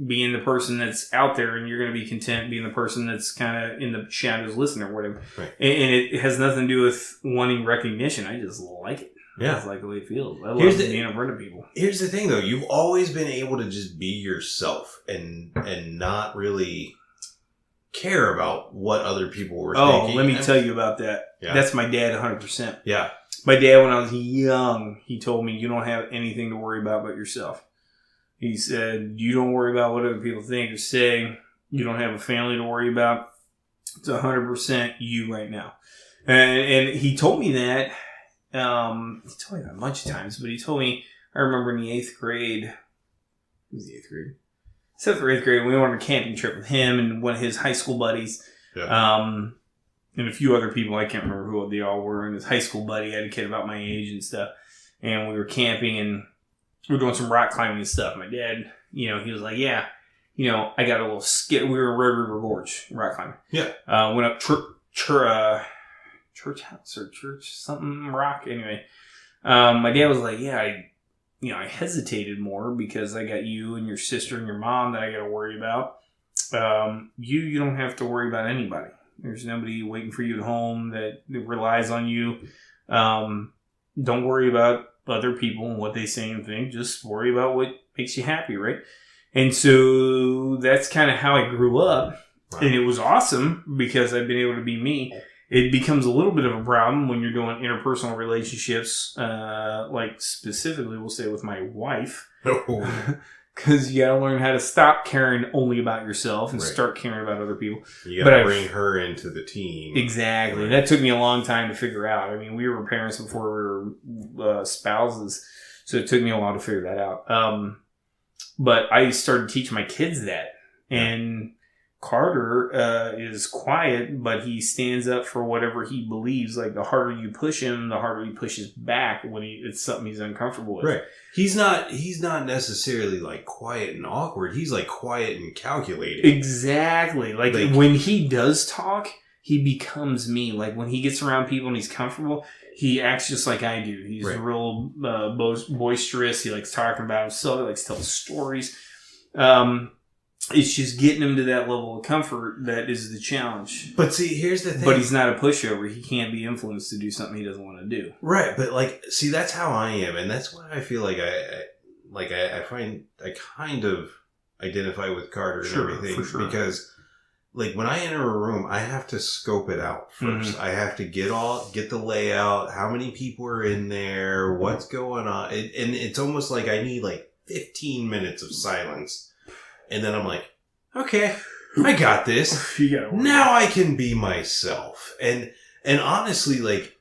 being the person that's out there, and you're going to be content being the person that's kind of in the shadows listening or whatever. Right. And it has nothing to do with wanting recognition. I just like it. I just like the way it feels. I love being in front of people. Here's the thing, though. You've always been able to just be yourself and not really care about what other people were thinking. Oh, let me tell you about that. Yeah. That's my dad 100%. Yeah. My dad, when I was young, he told me, you don't have anything to worry about but yourself. He said, you don't worry about what other people think or say. You don't have a family to worry about. It's 100% you right now. And he told me that. He told me that a bunch of times, but he told me, I remember in the 8th grade. It was the 8th grade. 7th or 8th grade, we went on a camping trip with him and one of his high school buddies. Yeah. And a few other people. I can't remember who they all were. And his high school buddy had a kid about my age and stuff. And we were camping and we were doing some rock climbing and stuff. My dad, he was like, yeah, I got a little skid. We were in Red River Gorge, rock climbing. Yeah. Went up church house or church something rock. Anyway, my dad was like, yeah, I hesitated more because I got you and your sister and your mom that I got to worry about. You don't have to worry about anybody. There's nobody waiting for you at home that relies on you. Don't worry about other people and what they say and think. Just worry about what makes you happy, right? And so that's kind of how I grew up. Wow. And it was awesome because I've been able to be me. It becomes a little bit of a problem when you're doing interpersonal relationships, like specifically, we'll say with my wife. Because you got to learn how to stop caring only about yourself and start caring about other people. You got to bring her into the team. Exactly. Right. That took me a long time to figure out. I mean, we were parents before we were spouses, so it took me a while to figure that out. But I started teaching my kids that. And Carter is quiet, but he stands up for whatever he believes. Like, the harder you push him, the harder he pushes back when it's something he's uncomfortable with. Right. He's not necessarily like quiet and awkward. He's like quiet and calculated. Exactly. Like when he does talk, he becomes me. Like when he gets around people and he's comfortable, he acts just like I do. He's real boisterous. He likes talking about himself. He likes telling stories. It's just getting him to that level of comfort that is the challenge. But see, here's the thing. But he's not a pushover. He can't be influenced to do something he doesn't want to do. Right, but like, see, that's how I am, and that's why I feel like I find I kind of identify with Carter and everything. For sure. Because like when I enter a room, I have to scope it out first. Mm-hmm. I have to get the layout, how many people are in there, what's going on, and it's almost like I need like 15 minutes of silence. And then I'm like, okay, I got this. Now I can be myself. And honestly, like,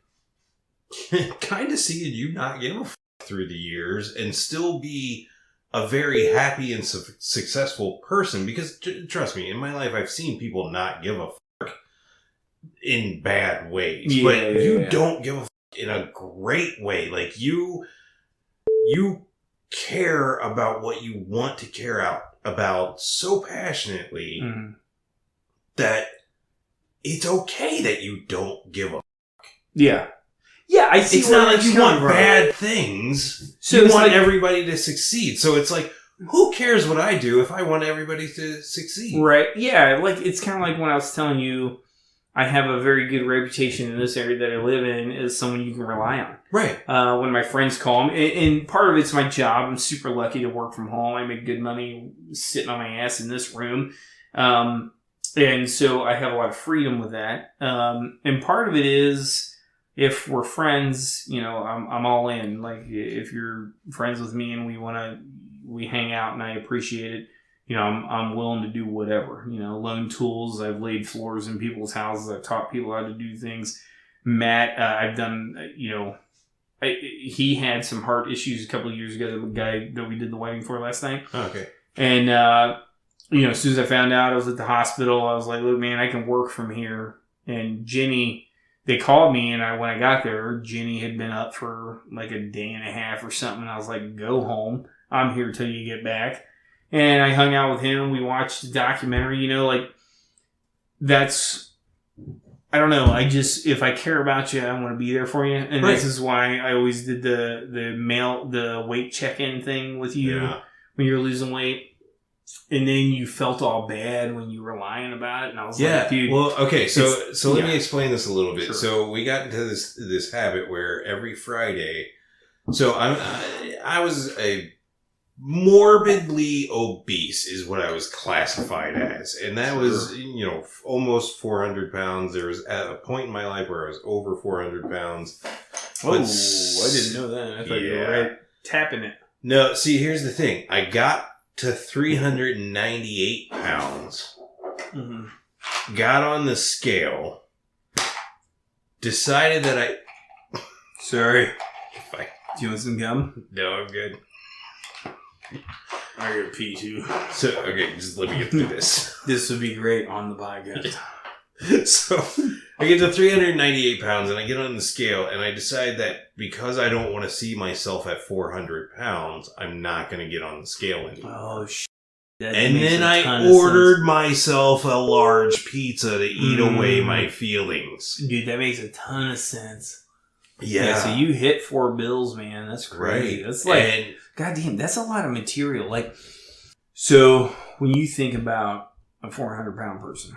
kind of seeing you not give a f*** through the years and still be a very happy and successful person. Because, trust me, in my life, I've seen people not give a f*** in bad ways. Yeah, but you don't give a f*** in a great way. Like, you care about what you want to care about so passionately that it's okay that you don't give a fuck. Yeah. Yeah, I see. It's not like you want bad things. So you want everybody to succeed. So it's like, who cares what I do if I want everybody to succeed? Right. Yeah, like it's kind of like when I was telling you I have a very good reputation in this area that I live in as someone you can rely on. Right. When my friends call me, and part of it's my job. I'm super lucky to work from home. I make good money sitting on my ass in this room. And so I have a lot of freedom with that. And part of it is, if we're friends, I'm all in. Like, if you're friends with me and we hang out and I appreciate it, I'm willing to do whatever. Loan tools. I've laid floors in people's houses. I've taught people how to do things. Matt, I've done, he had some heart issues a couple of years ago, the guy that we did the wedding for last night. Oh, okay. And, as soon as I found out I was at the hospital, I was like, look, man, I can work from here. And Jenny, they called me, and when I got there, Jenny had been up for like a day and a half or something. And I was like, go home. I'm here till you get back. And I hung out with him. We watched a documentary, that's, I don't know. If I care about you, I want to be there for you. And This is why I always did the weight check-in thing with you when you were losing weight. And then you felt all bad when you were lying about it. And I was like, dude. Well, okay. So let me explain this a little bit. Sure. So we got into this habit where every Friday, so I was a morbidly obese is what I was classified as. And that was, almost 400 pounds. There was at a point in my life where I was over 400 pounds. Oh, I didn't know that. I thought you were right tapping it. No, see, here's the thing. I got to 398 pounds. Mm-hmm. Got on the scale. Decided that Sorry. Do you want some gum? No, I'm good. I gotta pee too. So, okay, just let me get through this. This would be great on the podcast. So, I get to 398 pounds and I get on the scale and I decide that because I don't want to see myself at 400 pounds, I'm not going to get on the scale anymore. Oh, shit. And then I ordered myself a large pizza to eat away my feelings. Dude, that makes a ton of sense. Yeah. So you hit $4 man. That's crazy. Right. That's like, goddamn, that's a lot of material. Like, so when you think about a 400-pound person,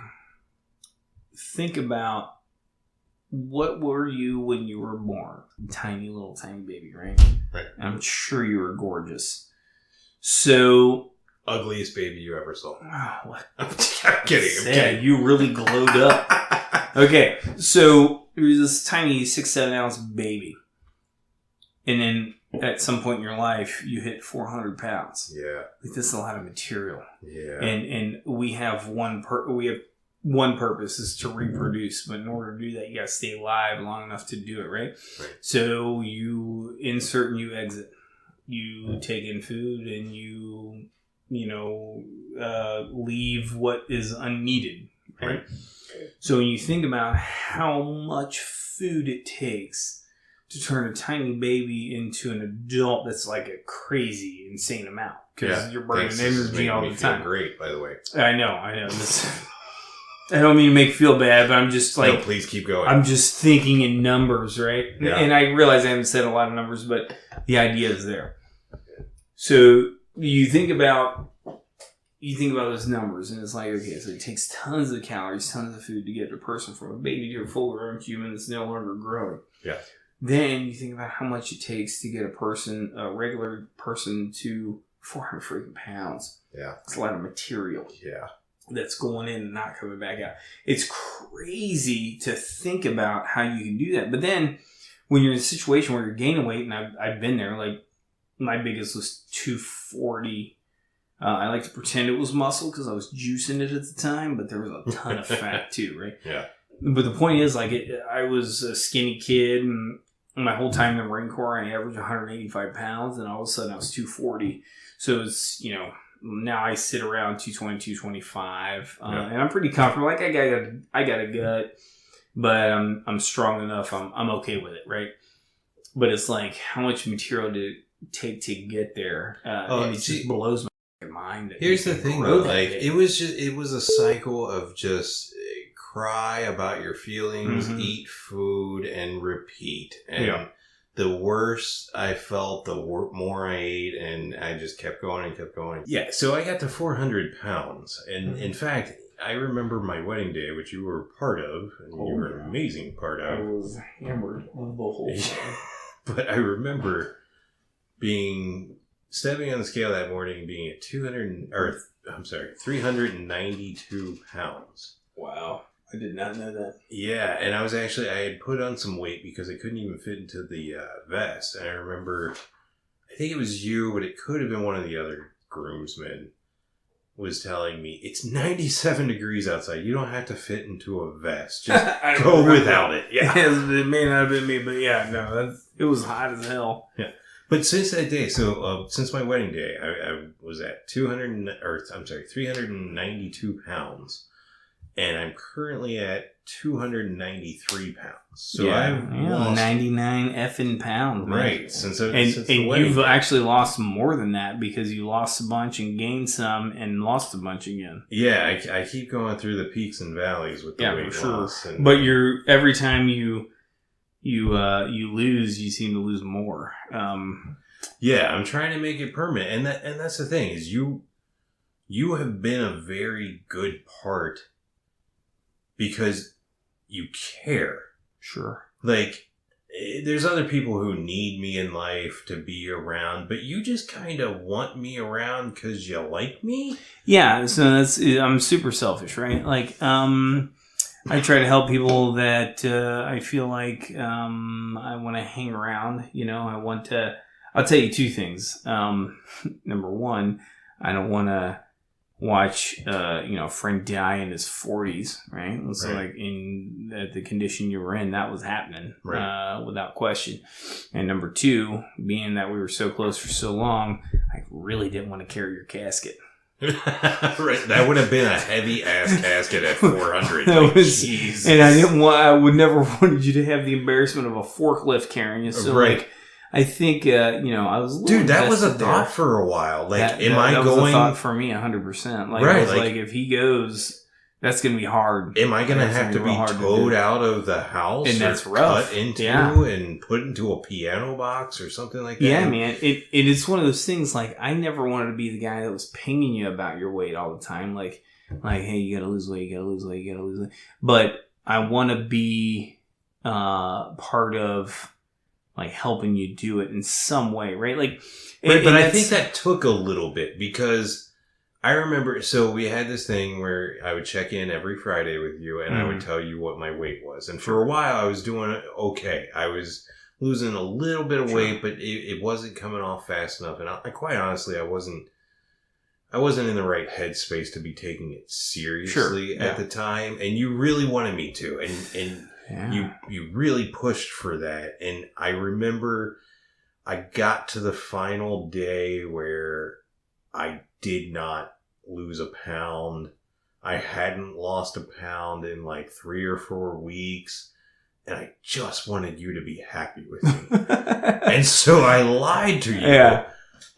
think about what were you when you were born? Tiny baby, right? Right. I'm sure you were gorgeous. So, ugliest baby you ever saw. Oh, what? I'm kidding. Yeah, you really glowed up. Okay, so there was this tiny 6-7 ounce baby, and then at some point in your life, you hit 400 pounds. Yeah, like, that's a lot of material. Yeah, and we have one purpose is to reproduce, but in order to do that, you got to stay alive long enough to do it, right? So you insert and you exit. You take in food and you leave what is unneeded, right? So when you think about how much food it takes to turn a tiny baby into an adult, that's like a crazy, insane amount because you're burning energy all the time. Great, by the way. I know. I don't mean to make you feel bad, but I'm just like... No, please keep going. I'm just thinking in numbers, right? Yeah. And I realize I haven't said a lot of numbers, but the idea is there. So you think about those numbers, and it's like, okay, so it takes tons of calories, tons of food to get a person from a baby to a full-grown human that's no longer growing. Yeah. Then you think about how much it takes to get a regular person, to 400 freaking pounds. Yeah. It's a lot of material. Yeah. That's going in and not coming back out. It's crazy to think about how you can do that. But then when you're in a situation where you're gaining weight, and I've been there, like my biggest was 240. I like to pretend it was muscle because I was juicing it at the time, but there was a ton of fat too, right? Yeah. But the point is, like, I was a skinny kid, and my whole time in the Marine Corps, I averaged 185 pounds, and all of a sudden I was 240. So it's, now I sit around 220, 225, and I'm pretty comfortable. Like, I got a gut, but I'm strong enough. I'm okay with it, right? But it's like, how much material did it take to get there? And it just blows my mind. Here's the thing, though. Like, it was a cycle of just cry about your feelings, eat food, and repeat. And the worse I felt, the more I ate, and I just kept going and kept going. Yeah, so I got to 400 pounds. And in fact, I remember my wedding day, which you were part of, and you were an amazing part of. I was hammered the whole time. But I remember stepping on the scale that morning, being at 392 pounds. Wow. I did not know that. Yeah, and I had put on some weight because I couldn't even fit into the vest. And I remember, I think it was you, but it could have been one of the other groomsmen, was telling me, it's 97 degrees outside. You don't have to fit into a vest. Just go without it. Yeah. It may not have been me, but yeah, no, it was hot as hell. Yeah. But since that day, since my wedding day, I was at 392 pounds. And I'm currly at 293 pounds. So I've lost 99 effing pounds. Man. Right. Since the and wedding you've day. actually lost more than that because you lost a bunch and gained some and lost a bunch again. Yeah, I keep going through the peaks and valleys with the weight loss. And, but every time you lose, you seem to lose more. Yeah, I'm trying to make it permanent, and that's the thing is you have been a very good part because you care. Sure. Like, there's other people who need me in life to be around, but you just kind of want me around because you like me? Yeah, so I'm super selfish, right? Like, I try to help people that I feel like I want to hang around. I'll tell you two things. Number one, I don't want to watch a friend die in his 40s, right? So right. like in the condition you were in, that was happening, right. Without question. And number two, being that we were so close for so long, I really didn't want to carry your casket. Right, that would have been a heavy ass casket at 400. Jeez. And I would never wanted you to have the embarrassment of a forklift carrying you. So right. like, I think, I was a dude, that was a there. thought for a while. Like, that going? Was a thought for me 100%. Like, right, I was like, if he goes, that's going to be hard. Am I going to have to be towed out of the house? And that's rough. Cut into and put into a piano box or something like that? Yeah, man. It's one of those things, like, I never wanted to be the guy that was pinging you about your weight all the time. Like, hey, you got to lose weight, you got to lose weight, you got to lose weight. But I want to be part of, like, helping you do it in some way, right? Like, right, but I think that took a little bit because I remember, so we had this thing where I would check in every Friday with you and I would tell you what my weight was. And for a while I was doing okay. I was losing a little bit of weight, but it wasn't coming off fast enough. And I quite honestly, I wasn't in the right headspace to be taking it seriously at the time. And you really wanted me to. And you really pushed for that. And I remember I got to the final day where I did not lose a pound. I hadn't lost a pound in like 3 or 4 weeks. And I just wanted you to be happy with me. And so I lied to you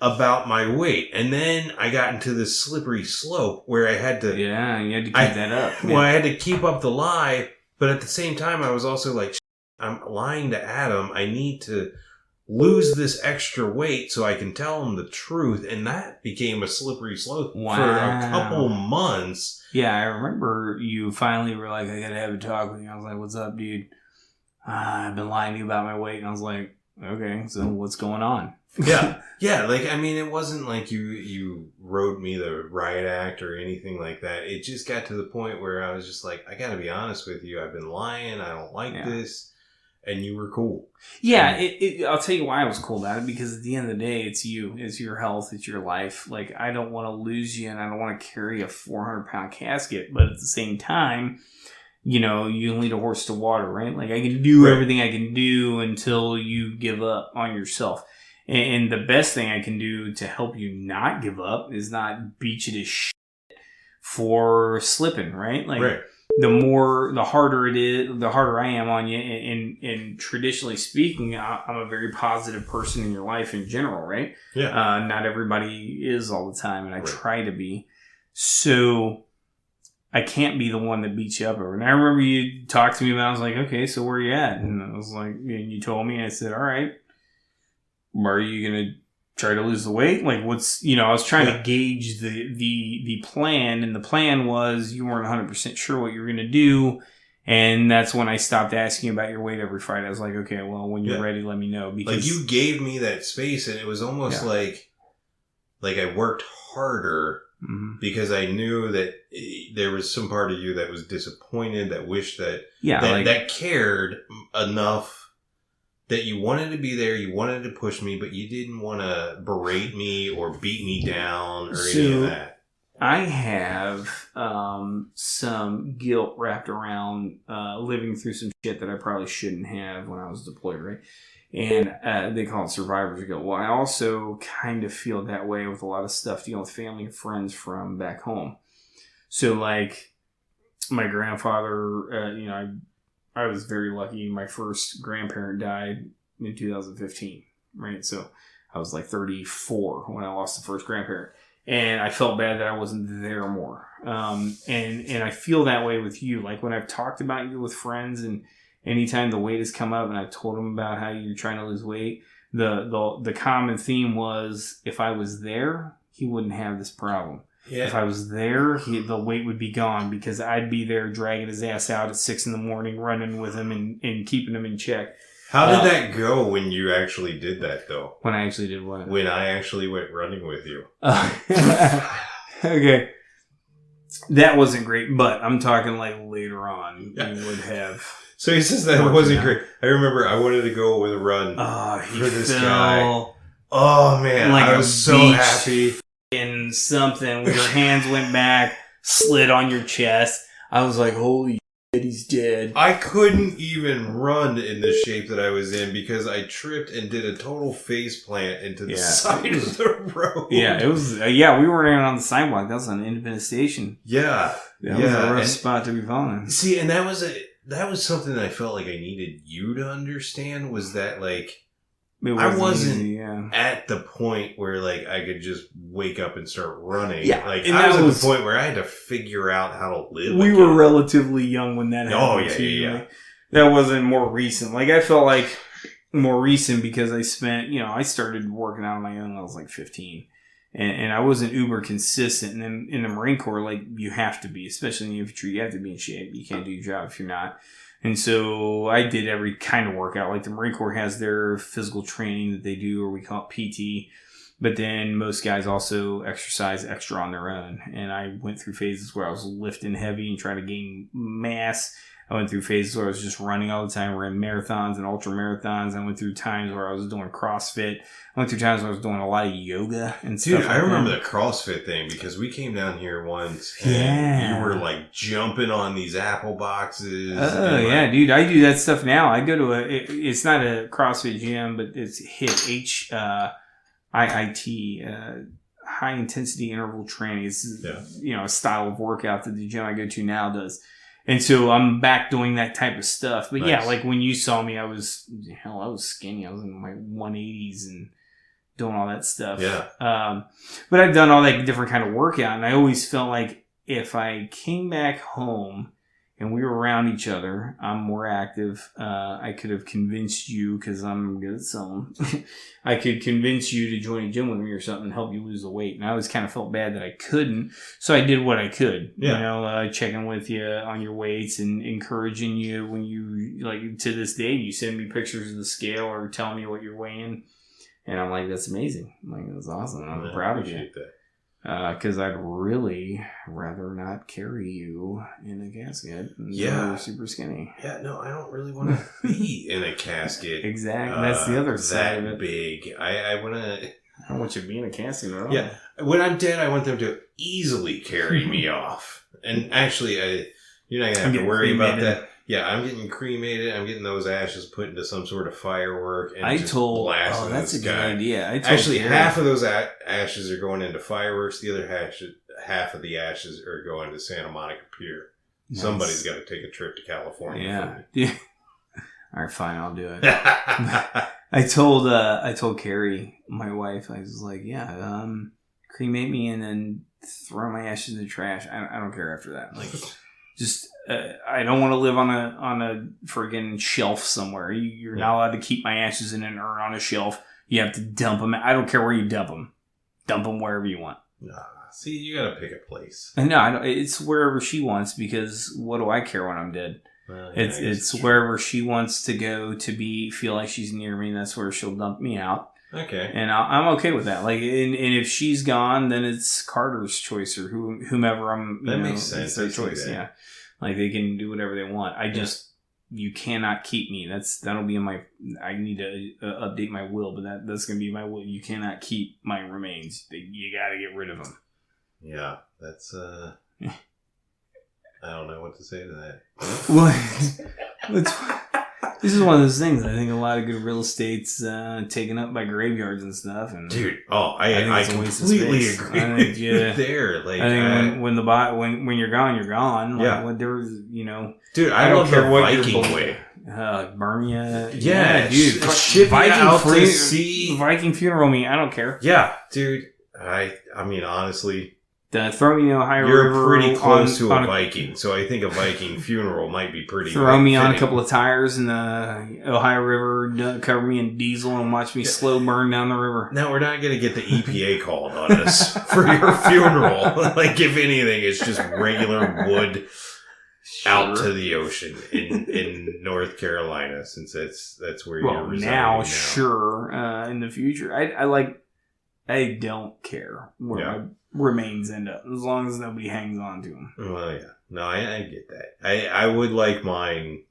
about my weight. And then I got into this slippery slope where I had to... Yeah, you had to keep that up. Well, I had to keep up the lie. But at the same time, I was also like, I'm lying to Adam. I need to lose this extra weight so I can tell him the truth. And that became a slippery slope for a couple months. Yeah, I remember you finally were like, I got to have a talk with you. I was like, what's up, dude? I've been lying to you about my weight. And I was like, okay, so what's going on? Yeah. Yeah. Like, I mean, it wasn't like you wrote me the riot act or anything like that. It just got to the point where I was just like, I got to be honest with you. I've been lying. I don't like this. And you were cool. Yeah. I'll tell you why I was cool about it, because at the end of the day, it's you. It's your health. It's your life. Like, I don't want to lose you and I don't want to carry a 400-pound casket. But at the same time, you lead a horse to water, right? Like, I can do everything I can do until you give up on yourself. And the best thing I can do to help you not give up is not beat you to shit for slipping, right? Like, the harder it is, the harder I am on you. And traditionally speaking, I'm a very positive person in your life in general, right? Yeah. Not everybody is all the time, and I try to be. So I can't be the one that beats you up over. And I remember you talked to me about it. I was like, okay, so where are you at? And I was like, and you told me, and I said, all right. Are you going to try to lose the weight? Like, what's, I was trying to gauge the plan, and the plan was you weren't 100% sure what you were going to do. And that's when I stopped asking about your weight every Friday. I was like, okay, well, when you're ready, let me know. Because like, you gave me that space, and it was almost like I worked harder because I knew that there was some part of you that was disappointed, that wished that cared enough that you wanted to be there, you wanted to push me, but you didn't want to berate me or beat me down or any of that. I have some guilt wrapped around living through some shit that I probably shouldn't have when I was deployed, right? And they call it survivor's guilt. Well, I also kind of feel that way with a lot of stuff dealing with family and friends from back home. So, like, my grandfather, I was very lucky. My first grandparent died in 2015, right? So I was like 34 when I lost the first grandparent. And I felt bad that I wasn't there more. And I feel that way with you. Like when I've talked about you with friends, and anytime the weight has come up and I've told them about how you're trying to lose weight, the common theme was, if I was there, he wouldn't have this problem. Yeah. If I was there, the weight would be gone because I'd be there dragging his ass out at 6 a.m, running with him and keeping him in check. How did that go when you actually did that, though? When I actually did what? When I actually went running with you. Okay. That wasn't great, but I'm talking like later on. Yeah. You would have. So he says that wasn't great. I remember I wanted to go with a run for this guy. Oh, man. Like I was so happy. In something where your hands went back, slid on your chest. I was like, holy shit, he's dead. I couldn't even run in the shape that I was in because I tripped and did a total face plant into the side of the road. Yeah, it was. We were running on the sidewalk. That was on Independence Station. Yeah. That was a rough spot to be falling. See, and that was something that I felt like I needed you to understand, was that, like, I wasn't at the point where, like, I could just wake up and start running. Yeah, like, I was at the point where I had to figure out how to live. We were relatively young when that happened. Oh, yeah. Like, that wasn't more recent. Like, I felt like more recent because I spent, I started working out on my own when I was like 15. And I wasn't uber consistent. And then in the Marine Corps, like, you have to be, especially in the infantry, you have to be in shape. You can't do your job if you're not. And so I did every kind of workout. Like the Marine Corps has their physical training that they do, or we call it PT. But then most guys also exercise extra on their own. And I went through phases where I was lifting heavy and trying to gain mass. I went through phases where I was just running all the time. Ran marathons and ultra marathons. I went through times where I was doing CrossFit. I went through times where I was doing a lot of yoga and stuff. Dude, I remember the CrossFit thing because we came down here once and you were like jumping on these apple boxes. Oh, yeah, dude. I do that stuff now. I go to it's not a CrossFit gym, but it's HIIT, high intensity interval training. It's, a style of workout that the gym I go to now does. And so I'm back doing that type of stuff. But nice. Like when you saw me, I was skinny. I was in my 180s and doing all that stuff. Yeah. But I've done all that different kind of workout. And I always felt like if I came back home and we were around each other, I'm more active. I could have convinced you, because I'm good at selling, I could convince you to join a gym with me or something and help you lose the weight. And I always kind of felt bad that I couldn't. So I did what I could, checking with you on your weights and encouraging you when you, like, to this day, you send me pictures of the scale or tell me what you're weighing. And I'm like, that's amazing. I'm like, that's awesome. I'm proud of you. That. Because I'd really rather not carry you in a casket. You're super skinny. Yeah, no, I don't really want to be in a casket. Exactly. That's the other side of it. That big. I want to... I don't want you to be in a casket at all. Yeah. When I'm dead, I want them to easily carry me off. And actually, you're not going to have to worry about that. Yeah, I'm getting cremated. I'm getting those ashes put into some sort of firework and that's a good idea. Actually, half of those ashes are going into fireworks. The other half of the ashes are going to Santa Monica Pier. Nice. Somebody's got to take a trip to California. Yeah. All right, fine, I'll do it. I told Carrie, my wife, I was like, cremate me and then throw my ashes in the trash. I don't care after that. Like, just I don't want to live on a friggin' shelf somewhere. You're not allowed to keep my ashes in an urn on a shelf. You have to dump them. I don't care where you dump them. Dump them wherever you want. See, you got to pick a place. No, it's wherever she wants, because what do I care when I'm dead? Well, yeah, it's wherever she wants to go to feel like she's near me. That's where she'll dump me out. Okay. And I'm okay with that. Like, and if she's gone, then it's Carter's choice or whomever That makes sense. It's their choice. Yeah. Like, they can do whatever they want. You cannot keep me. That'll be in my. I need to update my will, but that's going to be my will. You cannot keep my remains. You got to get rid of them. Yeah, that's. I don't know what to say to that. Well, this is one of those things. I think a lot of good real estate's taken up by graveyards and stuff. And dude, I completely agree with you there. Like, I think when you're gone, you're gone. Like, yeah. What there was, dude, I don't care what Viking way. Burn ya. Yeah, dude. Ship Viking out to sea. Viking funeral me. I don't care. Yeah, dude. I mean, honestly. Throw me in the Ohio You're River. You're pretty close to a Viking, so I think a Viking funeral might be pretty. Throw me on a couple of tires in the Ohio River, cover me in diesel, and watch me slow burn down the river. Now, we're not going to get the EPA called on us for your funeral. Like, if anything, it's just regular wood out to the ocean in North Carolina, since that's where you're residing now. Sure. In the future, I don't care where my remains end up, as long as nobody hangs on to them. Well, yeah. No, I get that. I would like mine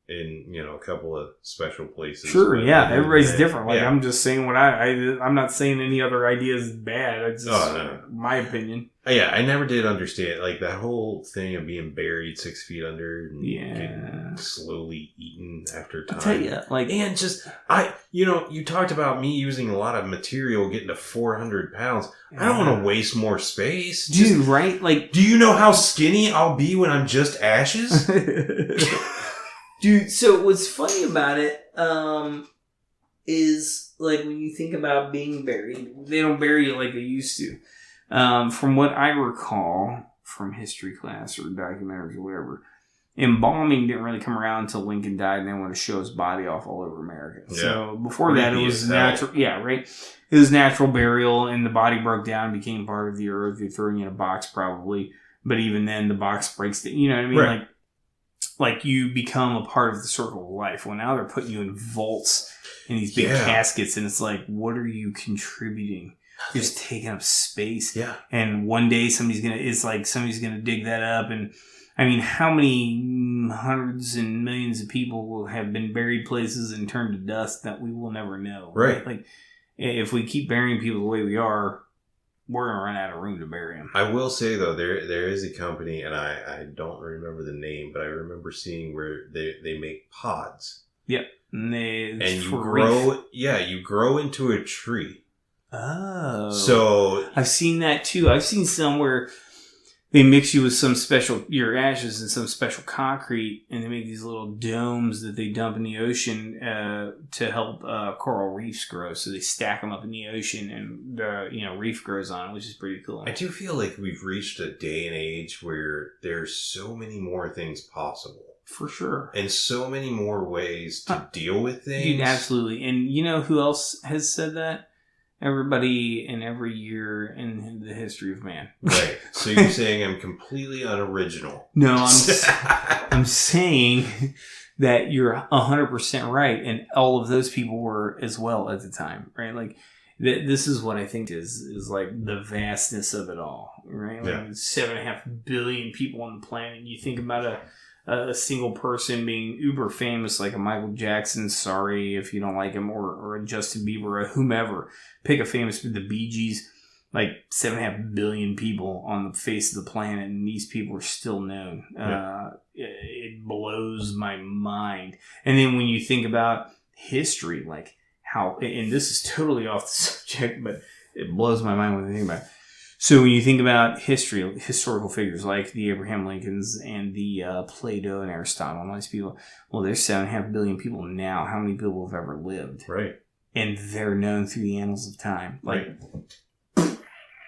in, a couple of special places. Sure, yeah. Everybody's different. Like, I'm just saying what I'm not saying any other idea is bad. It's just my opinion. Yeah, I never did understand, like, that whole thing of being buried 6 feet under and getting slowly eaten after time. I'll tell you, like... And just, you talked about me using a lot of material getting to 400 pounds. I don't want to waste more space. Dude, right? Like... Do you know how skinny I'll be when I'm just ashes? Dude, so what's funny about it, is, like, when you think about being buried, they don't bury you like they used to. From what I recall from history class or documentaries or whatever, embalming didn't really come around until Lincoln died and they wanted to show his body off all over America. Yeah. So before that, it was natural. Yeah, right. It was natural burial, and the body broke down and became part of the earth. You're throwing in a box probably, but even then, the box breaks. You know what I mean? Right. Like you become a part of the circle of life. Well, now they're putting you in vaults in these big caskets, and it's like, what are you contributing? You're just taking up space. Yeah. And one day somebody's gonna dig that up. And I mean, how many hundreds and millions of people will have been buried places and turned to dust that we will never know. Right. Like, if we keep burying people the way we are, we're gonna run out of room to bury them. I will say though, there is a company, and I don't remember the name, but I remember seeing where they make pods. Yep. And you grow into a tree. Oh. So I've seen that too. I've seen some where they mix you with your ashes and some special concrete, and they make these little domes that they dump in the ocean to help coral reefs grow. So they stack them up in the ocean, and the reef grows on it, which is pretty cool. I do feel like we've reached a day and age where there's so many more things possible. For sure. And so many more ways to deal with things. Dude, absolutely. And you know who else has said that? Everybody in every year in the history of man. Right. So you're saying I'm completely unoriginal. No, I'm saying that you're 100% right, and all of those people were as well at the time, right? Like, this is what I think is like the vastness of it all, right? Like 7.5 billion people on the planet. You think about a single person being uber famous, like a Michael Jackson, sorry if you don't like him, or a Justin Bieber, or whomever. Pick a famous, the Bee Gees, like 7.5 billion people on the face of the planet, and these people are still known. Yeah. It blows my mind. And then when you think about history, like how, and this is totally off the subject, but it blows my mind when I think about it. So when you think about historical figures like the Abraham Lincolns and the Plato and Aristotle and all these people, well, there's 7.5 billion people now. How many people have ever lived? Right. And they're known through the annals of time. Like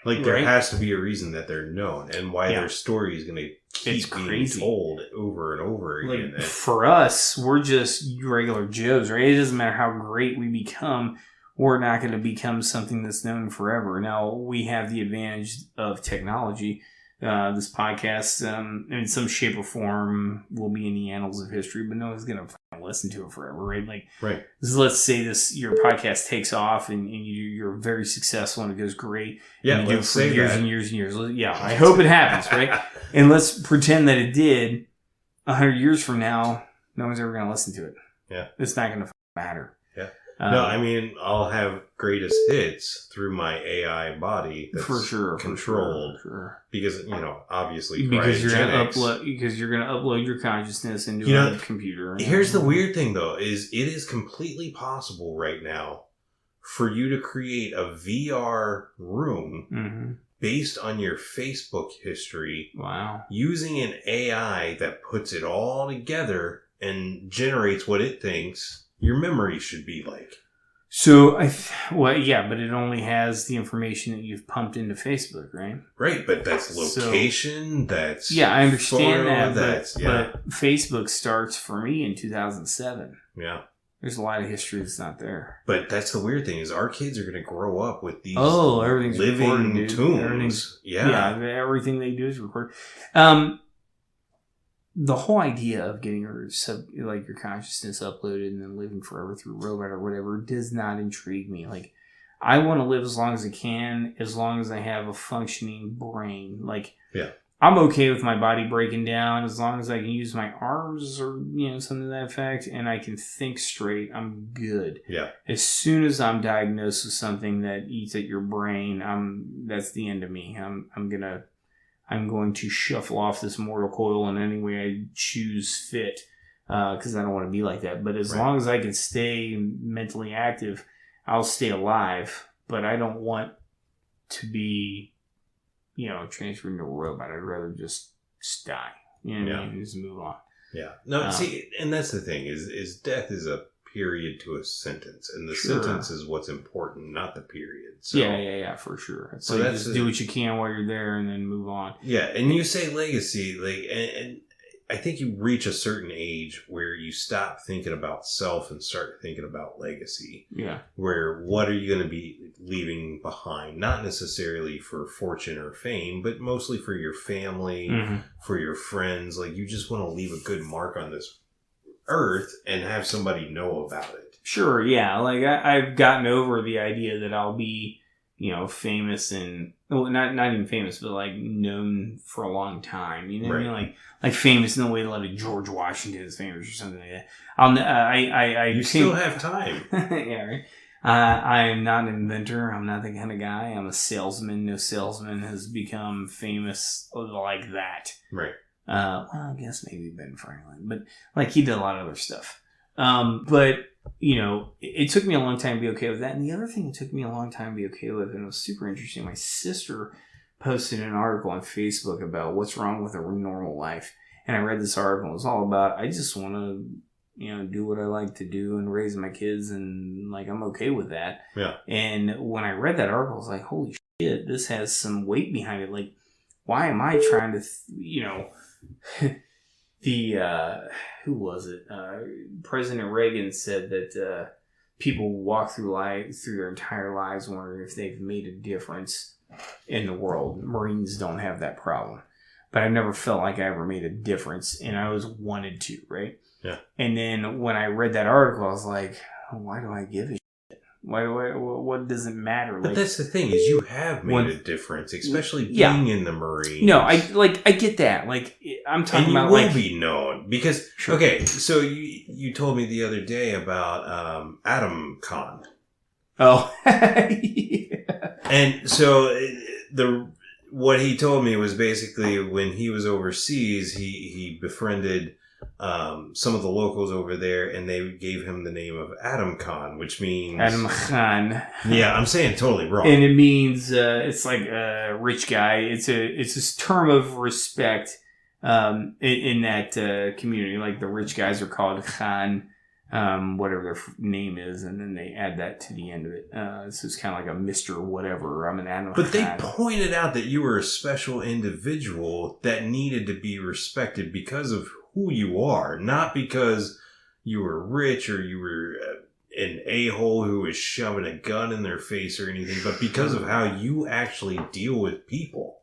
there has to be a reason that they're known, and why their story is going to keep being told over and over again. Like, for us, we're just regular Joes, right? It doesn't matter how great we become. We're not going to become something that's known forever. Now, we have the advantage of technology This podcast, in some shape or form, will be in the annals of history, but no one's gonna listen to it forever, right? Like, Right. let's say your podcast takes off and you're very successful and it goes great. Yeah, and you do it let's for say years that. and years and years. Yeah, I hope it happens, right? And let's pretend that it did. 100 years from now, no one's ever gonna listen to it. Yeah, it's not gonna matter. Yeah. No, I mean, I'll have greatest hits through my AI body that's for sure controlled. For sure. Because, obviously, because you're gonna cryogenics. upload your consciousness into a computer. Here's the weird thing, though, is it is completely possible right now for you to create a VR room based on your Facebook history. Wow. Using an AI that puts it all together and generates what it thinks your memory should be like. So, but it only has the information that you've pumped into Facebook, right? Right, but that's location, that's I understand photo, but Facebook starts for me in 2007. Yeah. There's a lot of history that's not there. But that's the weird thing is our kids are going to grow up with these everything's living recorded, tombs. Yeah, everything they do is recorded. The whole idea of getting your consciousness uploaded and then living forever through a robot or whatever does not intrigue me. Like, I want to live as long as I can, as long as I have a functioning brain. Like, I'm okay with my body breaking down as long as I can use my arms or something to that effect, and I can think straight. I'm good. Yeah. As soon as I'm diagnosed with something that eats at your brain, that's the end of me. I'm going to shuffle off this mortal coil in any way I choose fit, because I don't want to be like that. But as long as I can stay mentally active, I'll stay alive. But I don't want to be, transferred into a robot. I'd rather just die. You know what I mean? Just move on. Yeah. No, see, and that's the thing is death is a period to a sentence, and the sentence is what's important, not the period. So, yeah, for sure. It's so just do what you can while you're there, and then move on. Yeah, and you say legacy, and I think you reach a certain age where you stop thinking about self and start thinking about legacy. Yeah. Where what are you going to be leaving behind? Not necessarily for fortune or fame, but mostly for your family, for your friends. Like, you just want to leave a good mark on this earth and have somebody know about it. Sure, yeah. Like, I've gotten over the idea that I'll be, famous and, well, not even famous, but like known for a long time. You know what I mean? Like famous in the way that like George Washington is famous or something like that. You still have time. Yeah, right. I am not an inventor. I'm not that kind of guy. I'm a salesman. No salesman has become famous like that. Right. Well, I guess maybe Ben Franklin, but like he did a lot of other stuff. But it took me a long time to be okay with that. And the other thing it took me a long time to be okay with, and it was super interesting, my sister posted an article on Facebook about what's wrong with a normal life. And I read this article. It was all about, I just want to, do what I like to do and raise my kids, and like, I'm okay with that. Yeah. And when I read that article, I was like, holy shit, this has some weight behind it. Like, why am I trying to, who was it? President Reagan said that people walk through their entire lives wondering if they've made a difference in the world. Marines don't have that problem. But I never felt like I ever made a difference, and I always wanted to, right? Yeah. And then when I read that article, I was like, why do I give a shit? What does it matter? But that's the thing, is you have made a difference, especially being in the Marines. No, I get that. Like, I'm talking about, like, you will be known because okay. So you told me the other day about Adam Khan. Oh, yeah. And so what he told me was basically when he was overseas, he befriended some of the locals over there, and they gave him the name of Adam Khan, which means Adam Khan. Yeah, I'm saying totally wrong. And it means it's like a rich guy. It's a term of respect in that community. Like, the rich guys are called Khan, whatever their name is, and then they add that to the end of it. So it's kind of like a Mr. Whatever. I'm an Adam Khan. But they pointed out that you were a special individual that needed to be respected because of who you are, not because you were rich or you were an a-hole who was shoving a gun in their face or anything, but because of how you actually deal with people.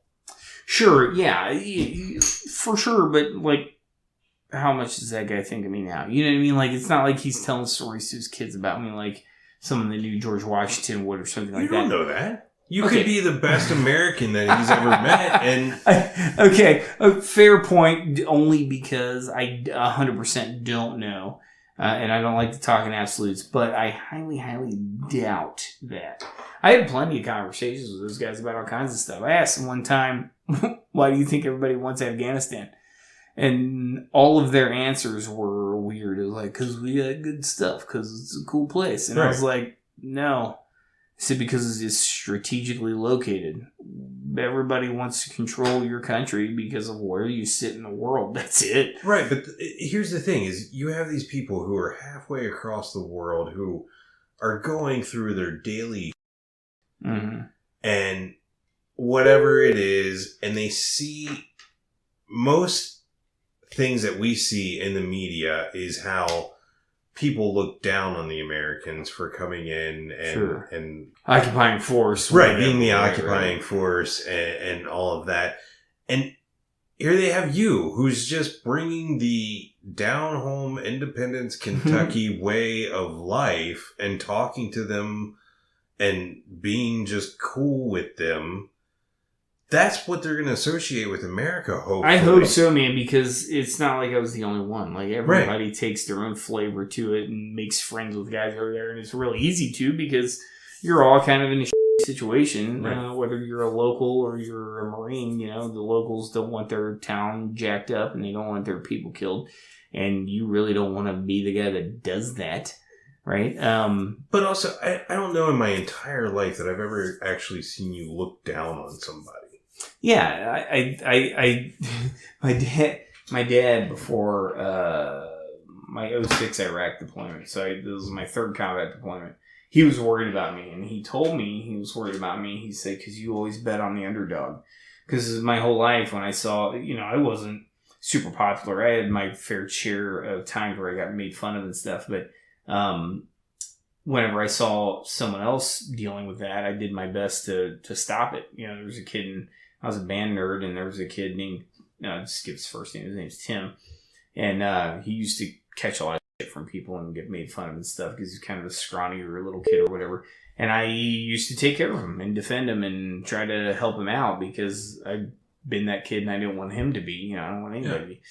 Sure, yeah, for sure, but like, how much does that guy think of me now? You know what I mean? Like, it's not like he's telling stories to his kids about me like someone that knew George Washington would or something like that. You don't know that. You Okay. could be the best American that he's ever met, and Okay, a fair point, only because I 100% don't know, and I don't like to talk in absolutes, but I highly, highly doubt that. I had plenty of conversations with those guys about all kinds of stuff. I asked them one time, why do you think everybody wants Afghanistan? And all of their answers were weird. It was like, because we got good stuff, because it's a cool place. And I was like, no. I said, because it's strategically located. Everybody wants to control your country because of where you sit in the world. That's it. right. But here's the thing: is you have these people who are halfway across the world who are going through their daily and whatever it is, and they see most things that we see in the media is how people look down on the Americans for coming in and occupying force, right, being the occupying force and all of that. And here they have you, who's just bringing the down home Independence, Kentucky way of life and talking to them and being just cool with them. That's what they're going to associate with America, hopefully. I hope so, man, because it's not like I was the only one. Like, everybody takes their own flavor to it and makes friends with guys over there, and it's really easy to because you're all kind of in a situation, whether you're a local or you're a Marine. You know, the locals don't want their town jacked up and they don't want their people killed, and you really don't want to be the guy that does that, right? But also, I don't know in my entire life that I've ever actually seen you look down on somebody. Yeah, my dad before my 06 Iraq deployment, so this was my third combat deployment, he was worried about me, and he told me he was worried about me. He said, because you always bet on the underdog. Because my whole life when I saw, I wasn't super popular. I had my fair share of times where I got made fun of and stuff, but whenever I saw someone else dealing with that, I did my best to stop it. There was a kid I was a band nerd, and there was a kid named, just give his first name, his name's Tim, and he used to catch a lot of shit from people and get made fun of and stuff because he's kind of a scrawnier little kid or whatever, and I used to take care of him and defend him and try to help him out because I'd been that kid and I didn't want him to be, I don't want anybody to be.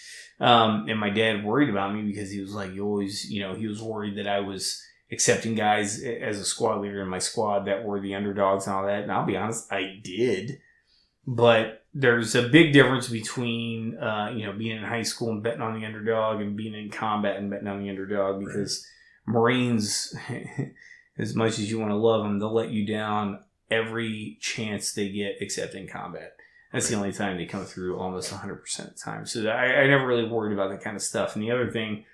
And my dad worried about me because he was like, you always, he was worried that I was accepting guys as a squad leader in my squad that were the underdogs and all that, and I'll be honest, I did. But there's a big difference between, being in high school and betting on the underdog and being in combat and betting on the underdog, because Marines, as much as you want to love them, they'll let you down every chance they get except in combat. That's the only time they come through almost 100% of the time. So I never really worried about that kind of stuff. And the other thing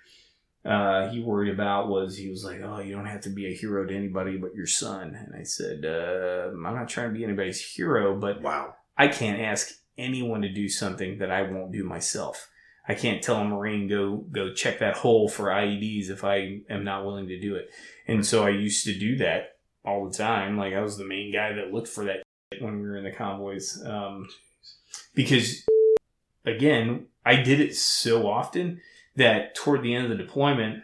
he worried about was, he was like, oh, you don't have to be a hero to anybody but your son. And I said, I'm not trying to be anybody's hero, but wow. I can't ask anyone to do something that I won't do myself. I can't tell a Marine, go check that hole for IEDs if I am not willing to do it. And so I used to do that all the time. Like, I was the main guy that looked for that when we were in the convoys. Because, again, I did it so often that toward the end of the deployment,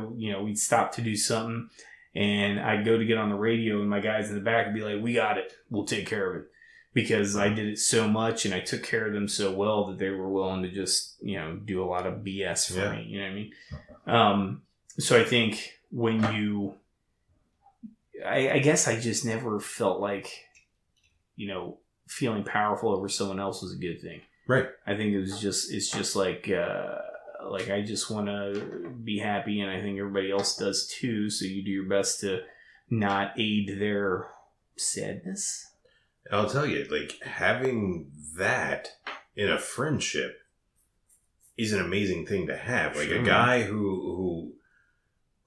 we'd stop to do something, and I'd go to get on the radio, and my guys in the back would be like, we got it. We'll take care of it. Because I did it so much and I took care of them so well that they were willing to just, do a lot of BS for me. You know what I mean? So I think when I guess I just never felt like, feeling powerful over someone else was a good thing. Right. I think it's just like I just want to be happy, and I think everybody else does too. So you do your best to not aid their sadness. I'll tell you, like, having that in a friendship is an amazing thing to have. Like, a guy who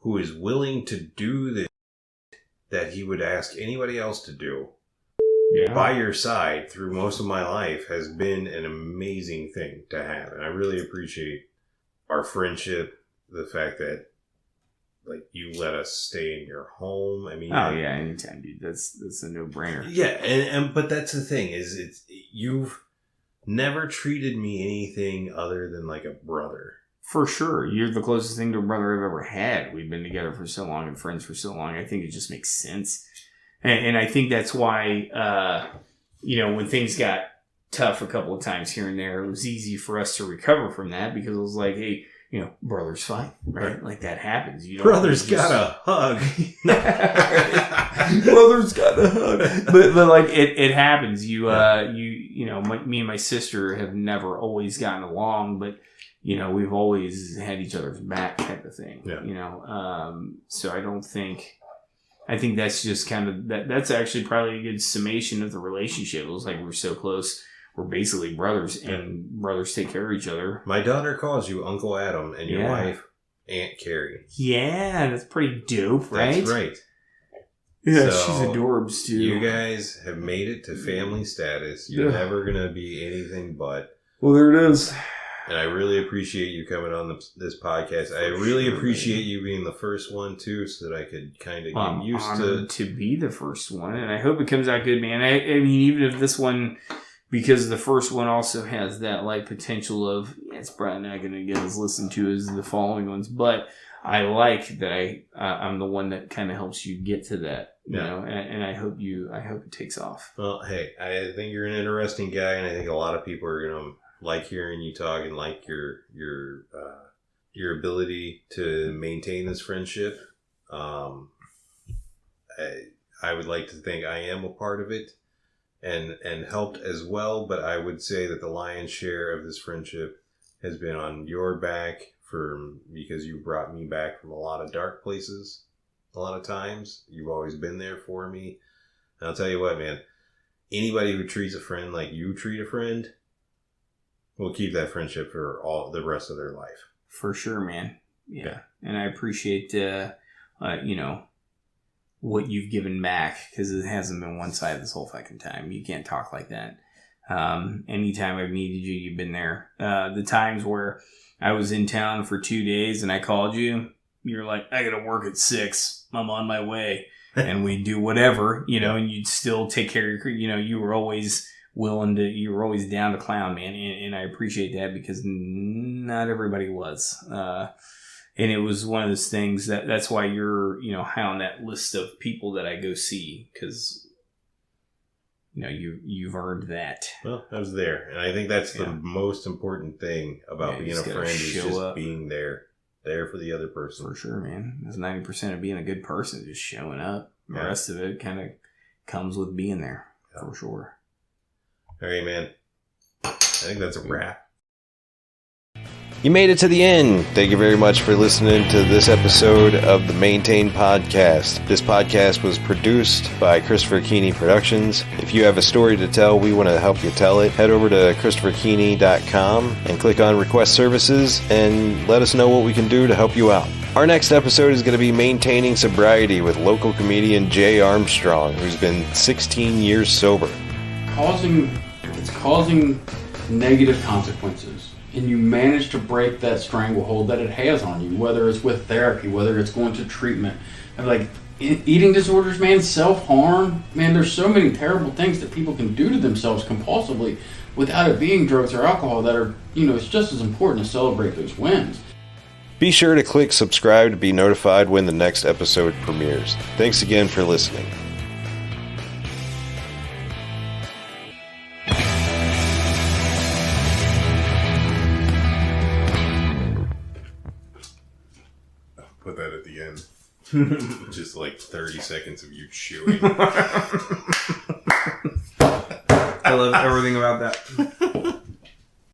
is willing to do the that he would ask anybody else to do by your side through most of my life has been an amazing thing to have. And I really appreciate our friendship, the fact that, like, you let us stay in your home. I mean, oh yeah, anytime, dude. That's a no-brainer. Yeah, and but that's the thing is, never treated me anything other than like a brother. For sure. You're the closest thing to a brother I've ever had. We've been together for so long and friends for so long. I think it just makes sense. And I think that's why, when things got tough a couple of times here and there, it was easy for us to recover from that because it was like, hey, brothers fight, right? Like that happens. Brothers gotta hug. Brothers gotta hug. But like it happens. Me and my sister have never always gotten along, but we've always had each other's back type of thing. Yeah. So I think that's just kind of that's actually probably a good summation of the relationship. It was like we're so close. We're basically brothers, and brothers take care of each other. My daughter calls you Uncle Adam, and your wife Aunt Carrie. Yeah, that's pretty dope, right? That's right. Yeah, so she's adorbs too. You guys have made it to family status. You're never gonna be anything but. Well, there it is. And I really appreciate you coming on this podcast. I really appreciate you being the first one too, so that I could kind of get used to be the first one, and I hope it comes out good, man. I mean, even if this one. Because the first one also has that like potential of it's probably not going to get as listened to as the following ones, but I like that I'm the one that kind of helps you get to that, you know, and I hope it takes off. Well, hey, I think you're an interesting guy, and I think a lot of people are going to like hearing you talk and like your ability to maintain this friendship. I would like to think I am a part of it. And helped as well, but I would say that the lion's share of this friendship has been on your back because you brought me back from a lot of dark places. A lot of times you've always been there for me. And I'll tell you what, man, anybody who treats a friend like you treat a friend will keep that friendship for all the rest of their life. For sure, man. Yeah. And I appreciate what you've given back, because it hasn't been one side this whole fucking time. You can't talk like that. Anytime I've needed you, you've been there. The times where I was in town for 2 days and I called you, you're like, I gotta work at 6. I'm on my way. And we do whatever, and you'd still take care of you were always you were always down to clown, man. And I appreciate that because not everybody was. And it was one of those things that's why you're, high on that list of people that I go see, because, you've earned that. Well, I was there. And I think that's the most important thing about being a friend is just being there for the other person. For sure, man. That's 90% of being a good person, just showing up. The rest of it kind of comes with being there, for sure. All right, man. I think that's a wrap. You made it to the end. Thank you very much for listening to this episode of the Maintain Podcast. This podcast was produced by Christopher Keeney Productions. If you have a story to tell, we want to help you tell it. Head over to ChristopherKeeney.com and click on Request Services and let us know what we can do to help you out. Our next episode is going to be Maintaining Sobriety with local comedian Jay Armstrong, who's been 16 years sober. It's causing negative consequences. And you manage to break that stranglehold that it has on you, whether it's with therapy, whether it's going to treatment. And like eating disorders, man, self-harm, man, there's so many terrible things that people can do to themselves compulsively without it being drugs or alcohol that are, it's just as important to celebrate those wins. Be sure to click subscribe to be notified when the next episode premieres. Thanks again for listening. Put that at the end. Just like 30 seconds of you chewing. I love everything about that.